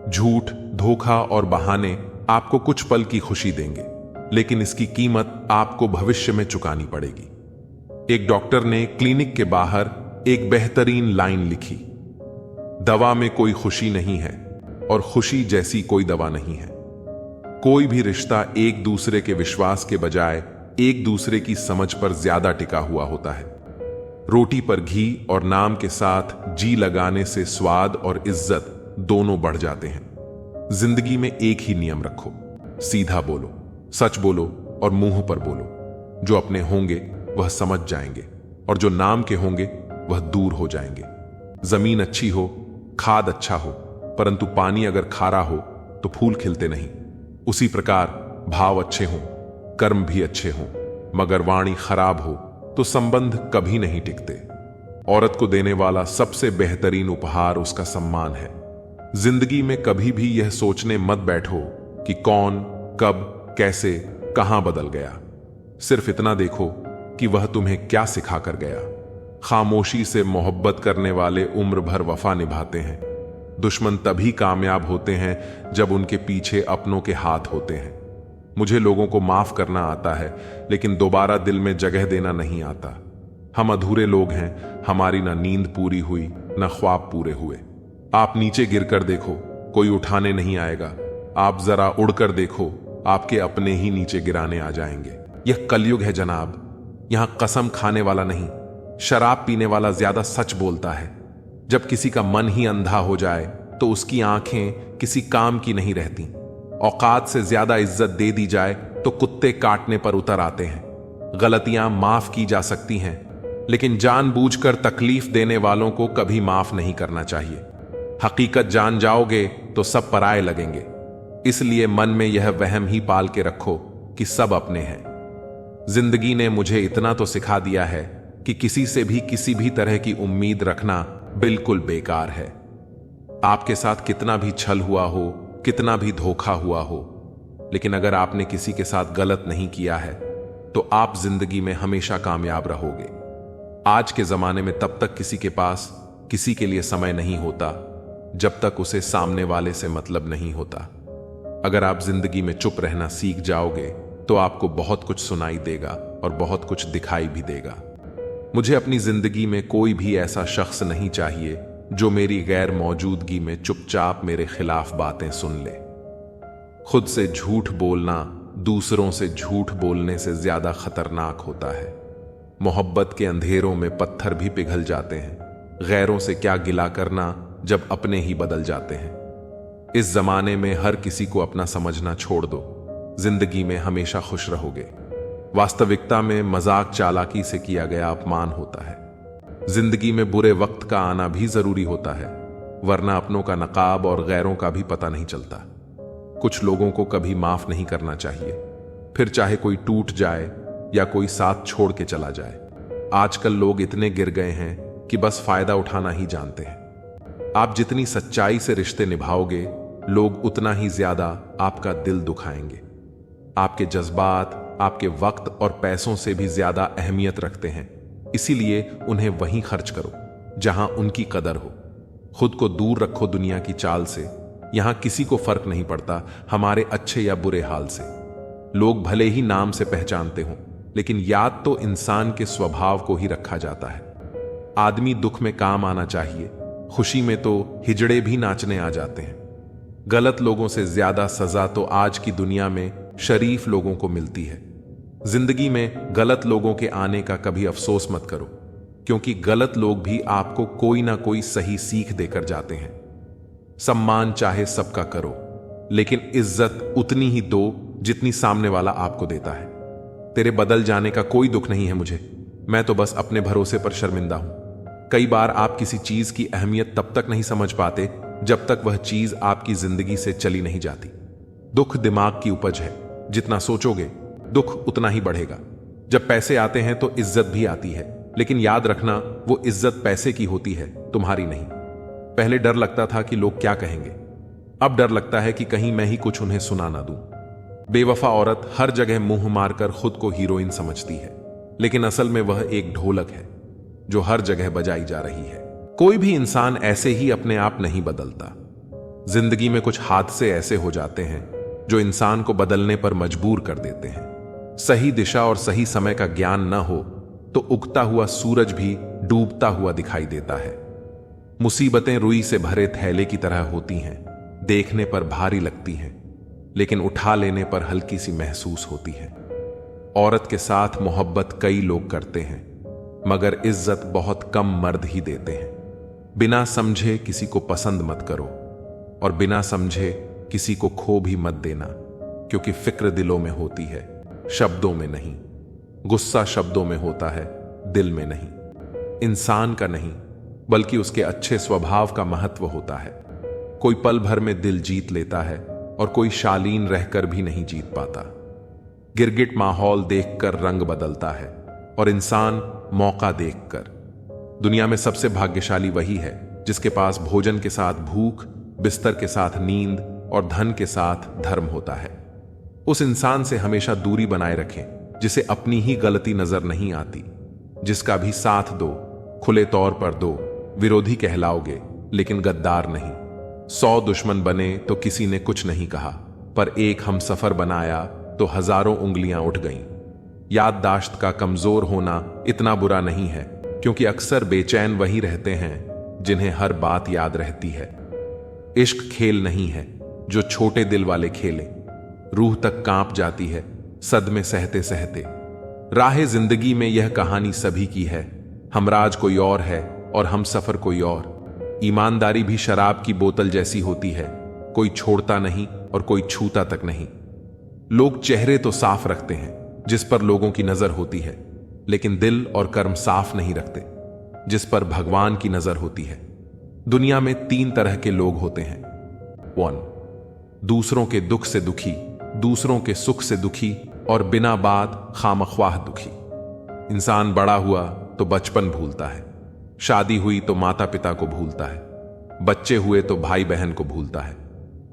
S1: झूठ, धोखा और बहाने आपको कुछ पल की खुशी देंगे, लेकिन इसकी कीमत आपको भविष्य में चुकानी पड़ेगी। एक डॉक्टर ने क्लिनिक के बाहर एक बेहतरीन लाइन लिखी, दवा में कोई खुशी नहीं है और खुशी जैसी कोई दवा नहीं है। कोई भी रिश्ता एक दूसरे के विश्वास के बजाय एक दूसरे की समझ पर ज्यादा टिका हुआ होता है। रोटी पर घी और नाम के साथ जी लगाने से स्वाद और इज्जत दोनों बढ़ जाते हैं। जिंदगी में एक ही नियम रखो, सीधा बोलो, सच बोलो और मुंह पर बोलो। जो अपने होंगे वह समझ जाएंगे और जो नाम के होंगे वह दूर हो जाएंगे। जमीन अच्छी हो, खाद अच्छा हो, परंतु पानी अगर खारा हो तो फूल खिलते नहीं। उसी प्रकार भाव अच्छे हों, कर्म भी अच्छे हों, मगर वाणी खराब हो तो संबंध कभी नहीं टिकते। औरत को देने वाला सबसे बेहतरीन उपहार उसका सम्मान है। जिंदगी में कभी भी यह सोचने मत बैठो कि कौन, कब, कैसे, कहां बदल गया। सिर्फ इतना देखो कि वह तुम्हें क्या सिखा कर गया। खामोशी से मोहब्बत करने वाले उम्र भर वफा निभाते हैं। दुश्मन तभी कामयाब होते हैं जब उनके पीछे अपनों के हाथ होते हैं। मुझे लोगों को माफ करना आता है, लेकिन दोबारा दिल में जगह देना नहीं आता। हम अधूरे लोग हैं, हमारी ना नींद पूरी हुई ना ख्वाब पूरे हुए। आप नीचे गिरकर देखो, कोई उठाने नहीं आएगा। आप जरा उड़कर देखो, आपके अपने ही नीचे गिराने आ जाएंगे। यह कलयुग है जनाब, यहां कसम खाने वाला नहीं, शराब पीने वाला ज्यादा सच बोलता है। जब किसी का मन ही अंधा हो जाए तो उसकी आंखें किसी काम की नहीं रहती। औकात से ज्यादा इज्जत दे दी जाए तो कुत्ते काटने पर उतर आते हैं। गलतियां माफ की जा सकती हैं, लेकिन जानबूझकर तकलीफ देने वालों को कभी माफ नहीं करना चाहिए। हकीकत जान जाओगे तो सब पराये लगेंगे। इसलिए मन में यह वहम ही पाल के रखो कि सब अपने हैं। जिंदगी ने मुझे इतना तो सिखा दिया है कि किसी से भी किसी भी तरह की उम्मीद रखना बिल्कुल बेकार है। आपके साथ कितना भी छल हुआ हो, कितना भी धोखा हुआ हो, लेकिन अगर आपने किसी के साथ गलत नहीं किया है तो आप जिंदगी में हमेशा कामयाब रहोगे। आज के जमाने में तब तक किसी के पास किसी के लिए समय नहीं होता जब तक उसे सामने वाले से मतलब नहीं होता। अगर आप जिंदगी में चुप रहना सीख जाओगे तो आपको बहुत कुछ सुनाई देगा और बहुत कुछ दिखाई भी देगा। मुझे अपनी जिंदगी में कोई भी ऐसा शख्स नहीं चाहिए जो मेरी गैर मौजूदगी में चुपचाप मेरे खिलाफ बातें सुन ले। खुद से झूठ बोलना दूसरों से झूठ बोलने से ज्यादा खतरनाक होता है। मोहब्बत के अंधेरों में पत्थर भी पिघल जाते हैं। गैरों से क्या गिला करना जब अपने ही बदल जाते हैं। इस जमाने में हर किसी को अपना समझना छोड़ दो, जिंदगी में हमेशा खुश रहोगे। वास्तविकता में मजाक चालाकी से किया गया अपमान होता है। जिंदगी में बुरे वक्त का आना भी जरूरी होता है, वरना अपनों का नकाब और गैरों का भी पता नहीं चलता। कुछ लोगों को कभी माफ नहीं करना चाहिए, फिर चाहे कोई टूट जाए या कोई साथ छोड़ के चला जाए। आजकल लोग इतने गिर गए हैं कि बस फायदा उठाना ही जानते हैं। आप जितनी सच्चाई से रिश्ते निभाओगे, लोग उतना ही ज्यादा आपका दिल दुखाएंगे। आपके जज्बात आपके वक्त और पैसों से भी ज्यादा अहमियत रखते हैं, इसीलिए उन्हें वहीं खर्च करो जहां उनकी कदर हो। खुद को दूर रखो दुनिया की चाल से। यहां किसी को फर्क नहीं पड़ता हमारे अच्छे या बुरे हाल से। लोग भले ही नाम से पहचानते हों, लेकिन याद तो इंसान के स्वभाव को ही रखा जाता है। आदमी दुख में काम आना चाहिए, खुशी में तो हिजड़े भी नाचने आ जाते हैं। गलत लोगों से ज्यादा सजा तो आज की दुनिया में शरीफ लोगों को मिलती है। जिंदगी में गलत लोगों के आने का कभी अफसोस मत करो, क्योंकि गलत लोग भी आपको कोई ना कोई सही सीख देकर जाते हैं। सम्मान चाहे सबका करो, लेकिन इज्जत उतनी ही दो जितनी सामने वाला आपको देता है। तेरे बदल जाने का कोई दुख नहीं है मुझे, मैं तो बस अपने भरोसे पर शर्मिंदा हूं। कई बार आप किसी चीज की अहमियत तब तक नहीं समझ पाते जब तक वह चीज आपकी जिंदगी से चली नहीं जाती। दुख दिमाग की उपज है, जितना सोचोगे दुख उतना ही बढ़ेगा। जब पैसे आते हैं तो इज्जत भी आती है, लेकिन याद रखना वो इज्जत पैसे की होती है, तुम्हारी नहीं। पहले डर लगता था कि लोग क्या कहेंगे, अब डर लगता है कि कहीं मैं ही कुछ उन्हें सुना ना दूं। बेवफा औरत हर जगह मुंह मारकर खुद को हीरोइन समझती है, लेकिन असल में वह एक ढोलक है जो हर जगह बजाई जा रही है। कोई भी इंसान ऐसे ही अपने आप नहीं बदलता। जिंदगी में कुछ हादसे ऐसे हो जाते हैं जो इंसान को बदलने पर मजबूर कर देते हैं। सही दिशा और सही समय का ज्ञान न हो तो उगता हुआ सूरज भी डूबता हुआ दिखाई देता है। मुसीबतें रुई से भरे थैले की तरह होती हैं, देखने पर भारी लगती हैं, लेकिन उठा लेने पर हल्की सी महसूस होती है। औरत के साथ मोहब्बत कई लोग करते हैं, मगर इज्जत बहुत कम मर्द ही देते हैं। बिना समझे किसी को पसंद मत करो, और बिना समझे किसी को खो भी मत देना, क्योंकि फिक्र दिलों में होती है, शब्दों में नहीं। गुस्सा शब्दों में होता है, दिल में नहीं। इंसान का नहीं, बल्कि उसके अच्छे स्वभाव का महत्व होता है। कोई पल भर में दिल जीत लेता है और कोई शालीन रहकर भी नहीं जीत पाता। गिरगिट माहौल देखकर रंग बदलता है और इंसान मौका देखकर। दुनिया में सबसे भाग्यशाली वही है जिसके पास भोजन के साथ भूख, बिस्तर के साथ नींद और धन के साथ धर्म होता है। उस इंसान से हमेशा दूरी बनाए रखें जिसे अपनी ही गलती नजर नहीं आती। जिसका भी साथ दो, खुले तौर पर दो, विरोधी कहलाओगे लेकिन गद्दार नहीं। 100 दुश्मन बने तो किसी ने कुछ नहीं कहा, पर एक हम सफर बनाया तो हजारों उंगलियां उठ गईं। याददाश्त का कमजोर होना इतना बुरा नहीं है, क्योंकि अक्सर बेचैन वही रहते हैं जिन्हें हर बात याद रहती है। इश्क खेल नहीं है जो छोटे दिल वाले खेले, रूह तक कांप जाती है सदमे सहते सहते। राह जिंदगी में यह कहानी सभी की है, हमराज कोई और है और हम सफर कोई और। ईमानदारी भी शराब की बोतल जैसी होती है, कोई छोड़ता नहीं और कोई छूता तक नहीं। लोग चेहरे तो साफ रखते हैं जिस पर लोगों की नजर होती है, लेकिन दिल और कर्म साफ नहीं रखते जिस पर भगवान की नजर होती है। दुनिया में 3 तरह के लोग होते हैं। 1, दूसरों के दुख से दुखी, दूसरों के सुख से दुखी और बिना बात खामख्वाह दुखी। इंसान बड़ा हुआ तो बचपन भूलता है, शादी हुई तो माता पिता को भूलता है, बच्चे हुए तो भाई बहन को भूलता है,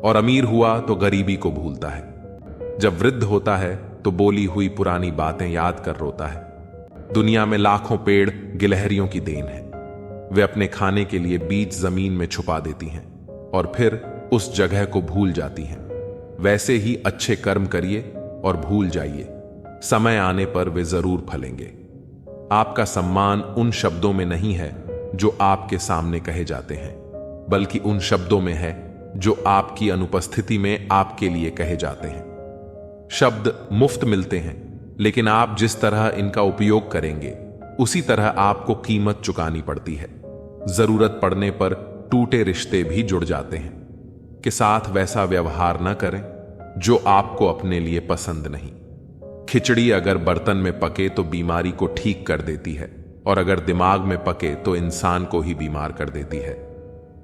S1: और अमीर हुआ तो गरीबी को भूलता है। जब वृद्ध होता है तो बोली हुई पुरानी बातें याद कर रोता है। दुनिया में लाखों पेड़ गिलहरियों की देन है, वे अपने खाने के लिए बीज जमीन में छुपा देती हैं और फिर उस जगह को भूल जाती हैं। वैसे ही अच्छे कर्म करिए और भूल जाइए, समय आने पर वे जरूर फलेंगे। आपका सम्मान उन शब्दों में नहीं है जो आपके सामने कहे जाते हैं, बल्कि उन शब्दों में है जो आपकी अनुपस्थिति में आपके लिए कहे जाते हैं। शब्द मुफ्त मिलते हैं, लेकिन आप जिस तरह इनका उपयोग करेंगे उसी तरह आपको कीमत चुकानी पड़ती है। जरूरत पड़ने पर टूटे रिश्ते भी जुड़ जाते हैं। के साथ वैसा व्यवहार न करें जो आपको अपने लिए पसंद नहीं। खिचड़ी अगर बर्तन में पके तो बीमारी को ठीक कर देती है, और अगर दिमाग में पके तो इंसान को ही बीमार कर देती है।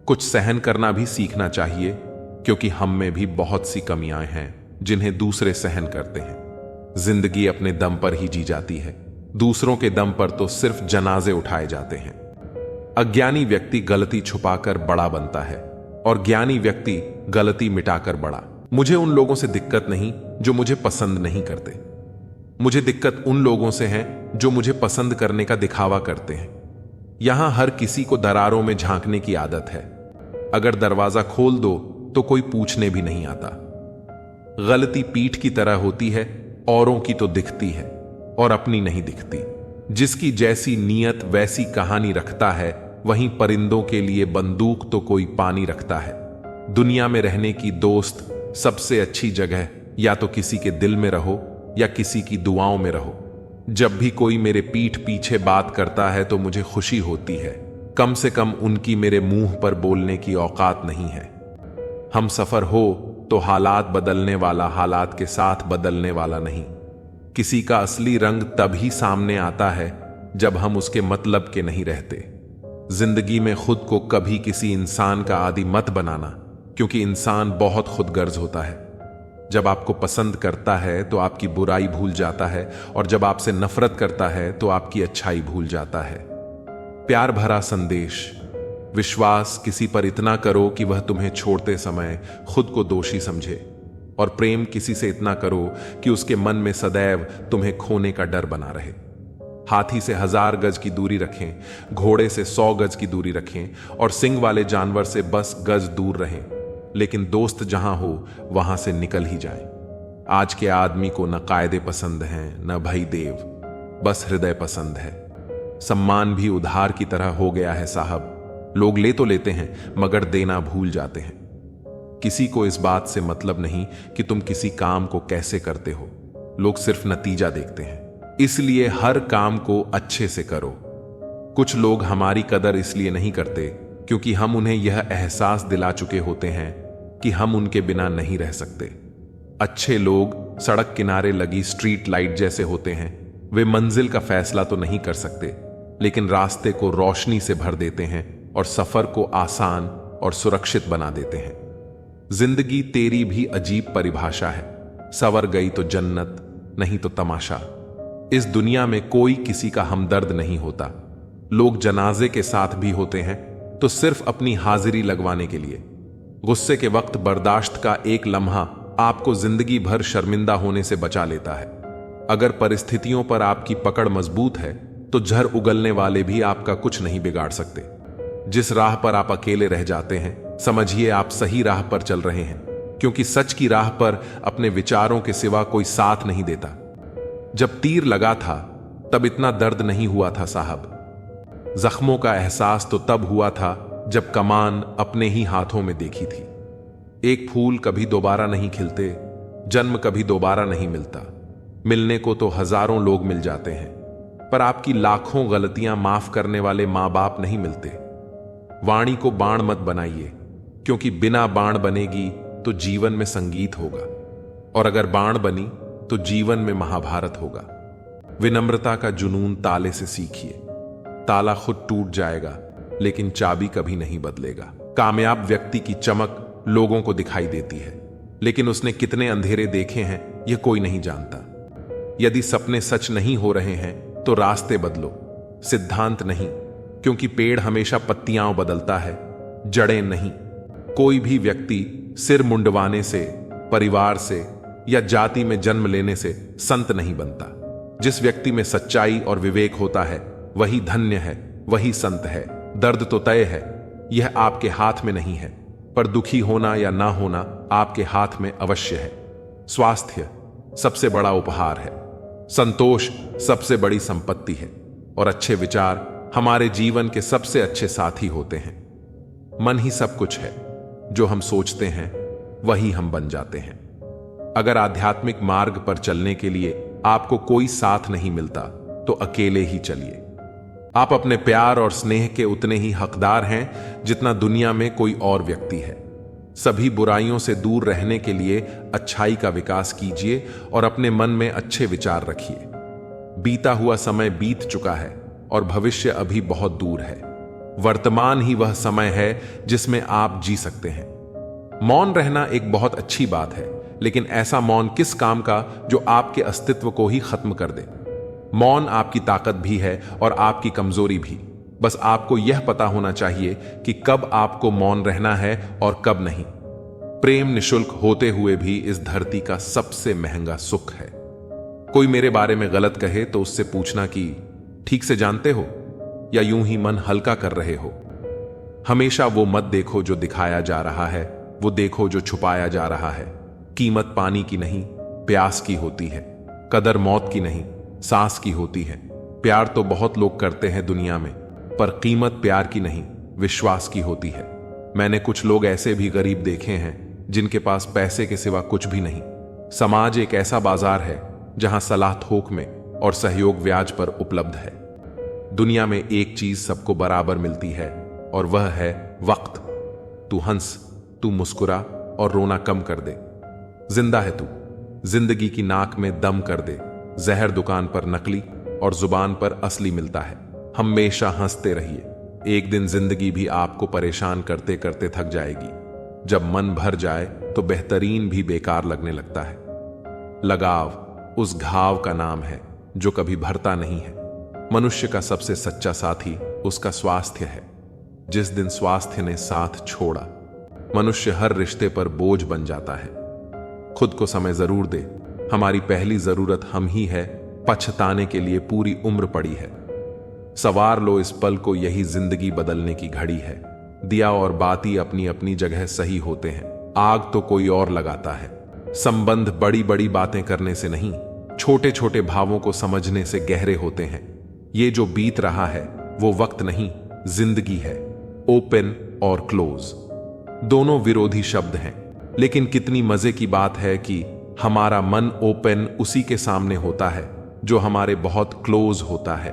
S1: कुछ सहन करना भी सीखना चाहिए, क्योंकि हम में भी बहुत सी कमियां हैं जिन्हें दूसरे सहन करते हैं। जिंदगी अपने दम पर ही जी जाती है, दूसरों के दम पर तो सिर्फ जनाजे उठाए जाते हैं। अज्ञानी व्यक्ति गलती छुपाकर बड़ा बनता है और ज्ञानी व्यक्ति गलती मिटाकर बड़ा। मुझे उन लोगों से दिक्कत नहीं जो मुझे पसंद नहीं करते। मुझे दिक्कत उन लोगों से है जो मुझे पसंद करने का दिखावा करते हैं। यहां हर किसी को दरारों में झांकने की आदत है। अगर दरवाजा खोल दो तो कोई पूछने भी नहीं आता। गलती पीठ की तरह होती है, औरों की तो दिखती है और अपनी नहीं दिखती। जिसकी जैसी नीयत वैसी कहानी रखता है, वहीं परिंदों के लिए बंदूक तो कोई पानी रखता है। दुनिया में रहने की दोस्त सबसे अच्छी जगह या तो किसी के दिल में रहो या किसी की दुआओं में रहो। जब भी कोई मेरे पीठ पीछे बात करता है तो मुझे खुशी होती है। कम से कम उनकी मेरे मुंह पर बोलने की औकात नहीं है। हम सफर हो तो हालात बदलने वाला हालात के साथ बदलने वाला नहीं। किसी का असली रंग तभी सामने आता है जब हम उसके मतलब के नहीं रहते। जिंदगी में खुद को कभी किसी इंसान का आदी मत बनाना, क्योंकि इंसान बहुत खुदगर्ज होता है। जब आपको पसंद करता है तो आपकी बुराई भूल जाता है, और जब आपसे नफरत करता है तो आपकी अच्छाई भूल जाता है। प्यार भरा संदेश। विश्वास किसी पर इतना करो कि वह तुम्हें छोड़ते समय खुद को दोषी समझे, और प्रेम किसी से इतना करो कि उसके मन में सदैव तुम्हें खोने का डर बना रहे। हाथी से 1000 गज की दूरी रखें, घोड़े से 100 गज की दूरी रखें, और सिंग वाले जानवर से बस गज दूर रहें, लेकिन दोस्त जहां हो वहां से निकल ही जाएं। आज के आदमी को न कायदे पसंद हैं न भई देव, बस हृदय पसंद है। सम्मान भी उधार की तरह हो गया है साहब। लोग ले तो लेते हैं मगर देना भूल जाते हैं। किसी को इस बात से मतलब नहीं कि तुम किसी काम को कैसे करते हो, लोग सिर्फ नतीजा देखते हैं। इसलिए हर काम को अच्छे से करो। कुछ लोग हमारी कदर इसलिए नहीं करते क्योंकि हम उन्हें यह एहसास दिला चुके होते हैं कि हम उनके बिना नहीं रह सकते। अच्छे लोग सड़क किनारे लगी स्ट्रीट लाइट जैसे होते हैं। वे मंजिल का फैसला तो नहीं कर सकते, लेकिन रास्ते को रोशनी से भर देते हैं और सफर को आसान और सुरक्षित बना देते हैं। जिंदगी तेरी भी अजीब परिभाषा है। सवर गई तो जन्नत, नहीं तो तमाशा। इस दुनिया में कोई किसी का हमदर्द नहीं होता। लोग जनाजे के साथ भी होते हैं तो सिर्फ अपनी हाजिरी लगवाने के लिए। गुस्से के वक्त बर्दाश्त का एक लम्हा आपको जिंदगी भर शर्मिंदा होने से बचा लेता है। अगर परिस्थितियों पर आपकी पकड़ मजबूत है तो झर उगलने वाले भी आपका कुछ नहीं बिगाड़ सकते। जिस राह पर आप अकेले रह जाते हैं, समझिए आप सही राह पर चल रहे हैं, क्योंकि सच की राह पर अपने विचारों के सिवा कोई साथ नहीं देता। जब तीर लगा था तब इतना दर्द नहीं हुआ था साहब। जख्मों का एहसास तो तब हुआ था जब कमान अपने ही हाथों में देखी थी। एक फूल कभी दोबारा नहीं खिलते, जन्म कभी दोबारा नहीं मिलता। मिलने को तो हजारों लोग मिल जाते हैं, पर आपकी लाखों गलतियां माफ करने वाले मां बाप नहीं मिलते। वाणी को बाण मत बनाइए, क्योंकि बिना बाण बनेगी तो जीवन में संगीत होगा, और अगर बाण बनी तो जीवन में महाभारत होगा। विनम्रता का जुनून ताले से सीखिए। ताला खुद टूट जाएगा लेकिन चाबी कभी नहीं बदलेगा। कामयाब व्यक्ति की चमक लोगों को दिखाई देती है, लेकिन उसने कितने अंधेरे देखे हैं यह कोई नहीं जानता। यदि सपने सच नहीं हो रहे हैं तो रास्ते बदलो, सिद्धांत नहीं, क्योंकि पेड़ हमेशा पत्तियां बदलता है, जड़ें नहीं। कोई भी व्यक्ति सिर मुंडवाने से, परिवार से या जाति में जन्म लेने से संत नहीं बनता। जिस व्यक्ति में सच्चाई और विवेक होता है वही धन्य है, वही संत है। दर्द तो तय है, यह आपके हाथ में नहीं है, पर दुखी होना या ना होना आपके हाथ में अवश्य है। स्वास्थ्य सबसे बड़ा उपहार है, संतोष सबसे बड़ी संपत्ति है, और अच्छे विचार हमारे जीवन के सबसे अच्छे साथी होते हैं। मन ही सब कुछ है, जो हम सोचते हैं वही हम बन जाते हैं। अगर आध्यात्मिक मार्ग पर चलने के लिए आपको कोई साथ नहीं मिलता तो अकेले ही चलिए। आप अपने प्यार और स्नेह के उतने ही हकदार हैं जितना दुनिया में कोई और व्यक्ति है। सभी बुराइयों से दूर रहने के लिए अच्छाई का विकास कीजिए और अपने मन में अच्छे विचार रखिए। बीता हुआ समय बीत चुका है और भविष्य अभी बहुत दूर है। वर्तमान ही वह समय है जिसमें आप जी सकते हैं। मौन रहना एक बहुत अच्छी बात है, लेकिन ऐसा मौन किस काम का जो आपके अस्तित्व को ही खत्म कर दे। मौन आपकी ताकत भी है और आपकी कमजोरी भी। बस आपको यह पता होना चाहिए कि कब आपको मौन रहना है और कब नहीं। प्रेम निशुल्क होते हुए भी इस धरती का सबसे महंगा सुख है। कोई मेरे बारे में गलत कहे तो उससे पूछना कि ठीक से जानते हो या यूं ही मन हल्का कर रहे हो। हमेशा वो मत देखो जो दिखाया जा रहा है, वो देखो जो छुपाया जा रहा है। कीमत पानी की नहीं, प्यास की होती है। कदर मौत की नहीं, सांस की होती है। प्यार तो बहुत लोग करते हैं दुनिया में, पर कीमत प्यार की नहीं, विश्वास की होती है। मैंने कुछ लोग ऐसे भी गरीब देखे हैं जिनके पास पैसे के सिवा कुछ भी नहीं। समाज एक ऐसा बाजार है जहां सलाह थोक में और सहयोग ब्याज पर उपलब्ध है। दुनिया में एक चीज सबको बराबर मिलती है और वह है वक्त। तू हंस, तू मुस्कुरा और रोना कम कर दे। जिंदा है तू, जिंदगी की नाक में दम कर दे। जहर दुकान पर नकली और जुबान पर असली मिलता है। हमेशा हंसते रहिए। एक दिन जिंदगी भी आपको परेशान करते करते थक जाएगी। जब मन भर जाए तो बेहतरीन भी बेकार लगने लगता है। लगाव उस घाव का नाम है जो कभी भरता नहीं है। मनुष्य का सबसे सच्चा साथी उसका स्वास्थ्य है। जिस दिन स्वास्थ्य ने साथ छोड़ा, मनुष्य हर रिश्ते पर बोझ बन जाता है। खुद को समय जरूर दे। हमारी पहली जरूरत हम ही है। पछताने के लिए पूरी उम्र पड़ी है। सवार लो इस पल को, यही जिंदगी बदलने की घड़ी है। दिया और बाती अपनी अपनी जगह सही होते हैं। आग तो कोई और लगाता है। संबंध बड़ी बड़ी बातें करने से नहीं, छोटे छोटे भावों को समझने से गहरे होते हैं। ये जो बीत रहा है वो वक्त नहीं, जिंदगी है। ओपन और क्लोज दोनों विरोधी शब्द हैं, लेकिन कितनी मजे की बात है कि हमारा मन ओपन उसी के सामने होता है जो हमारे बहुत क्लोज होता है।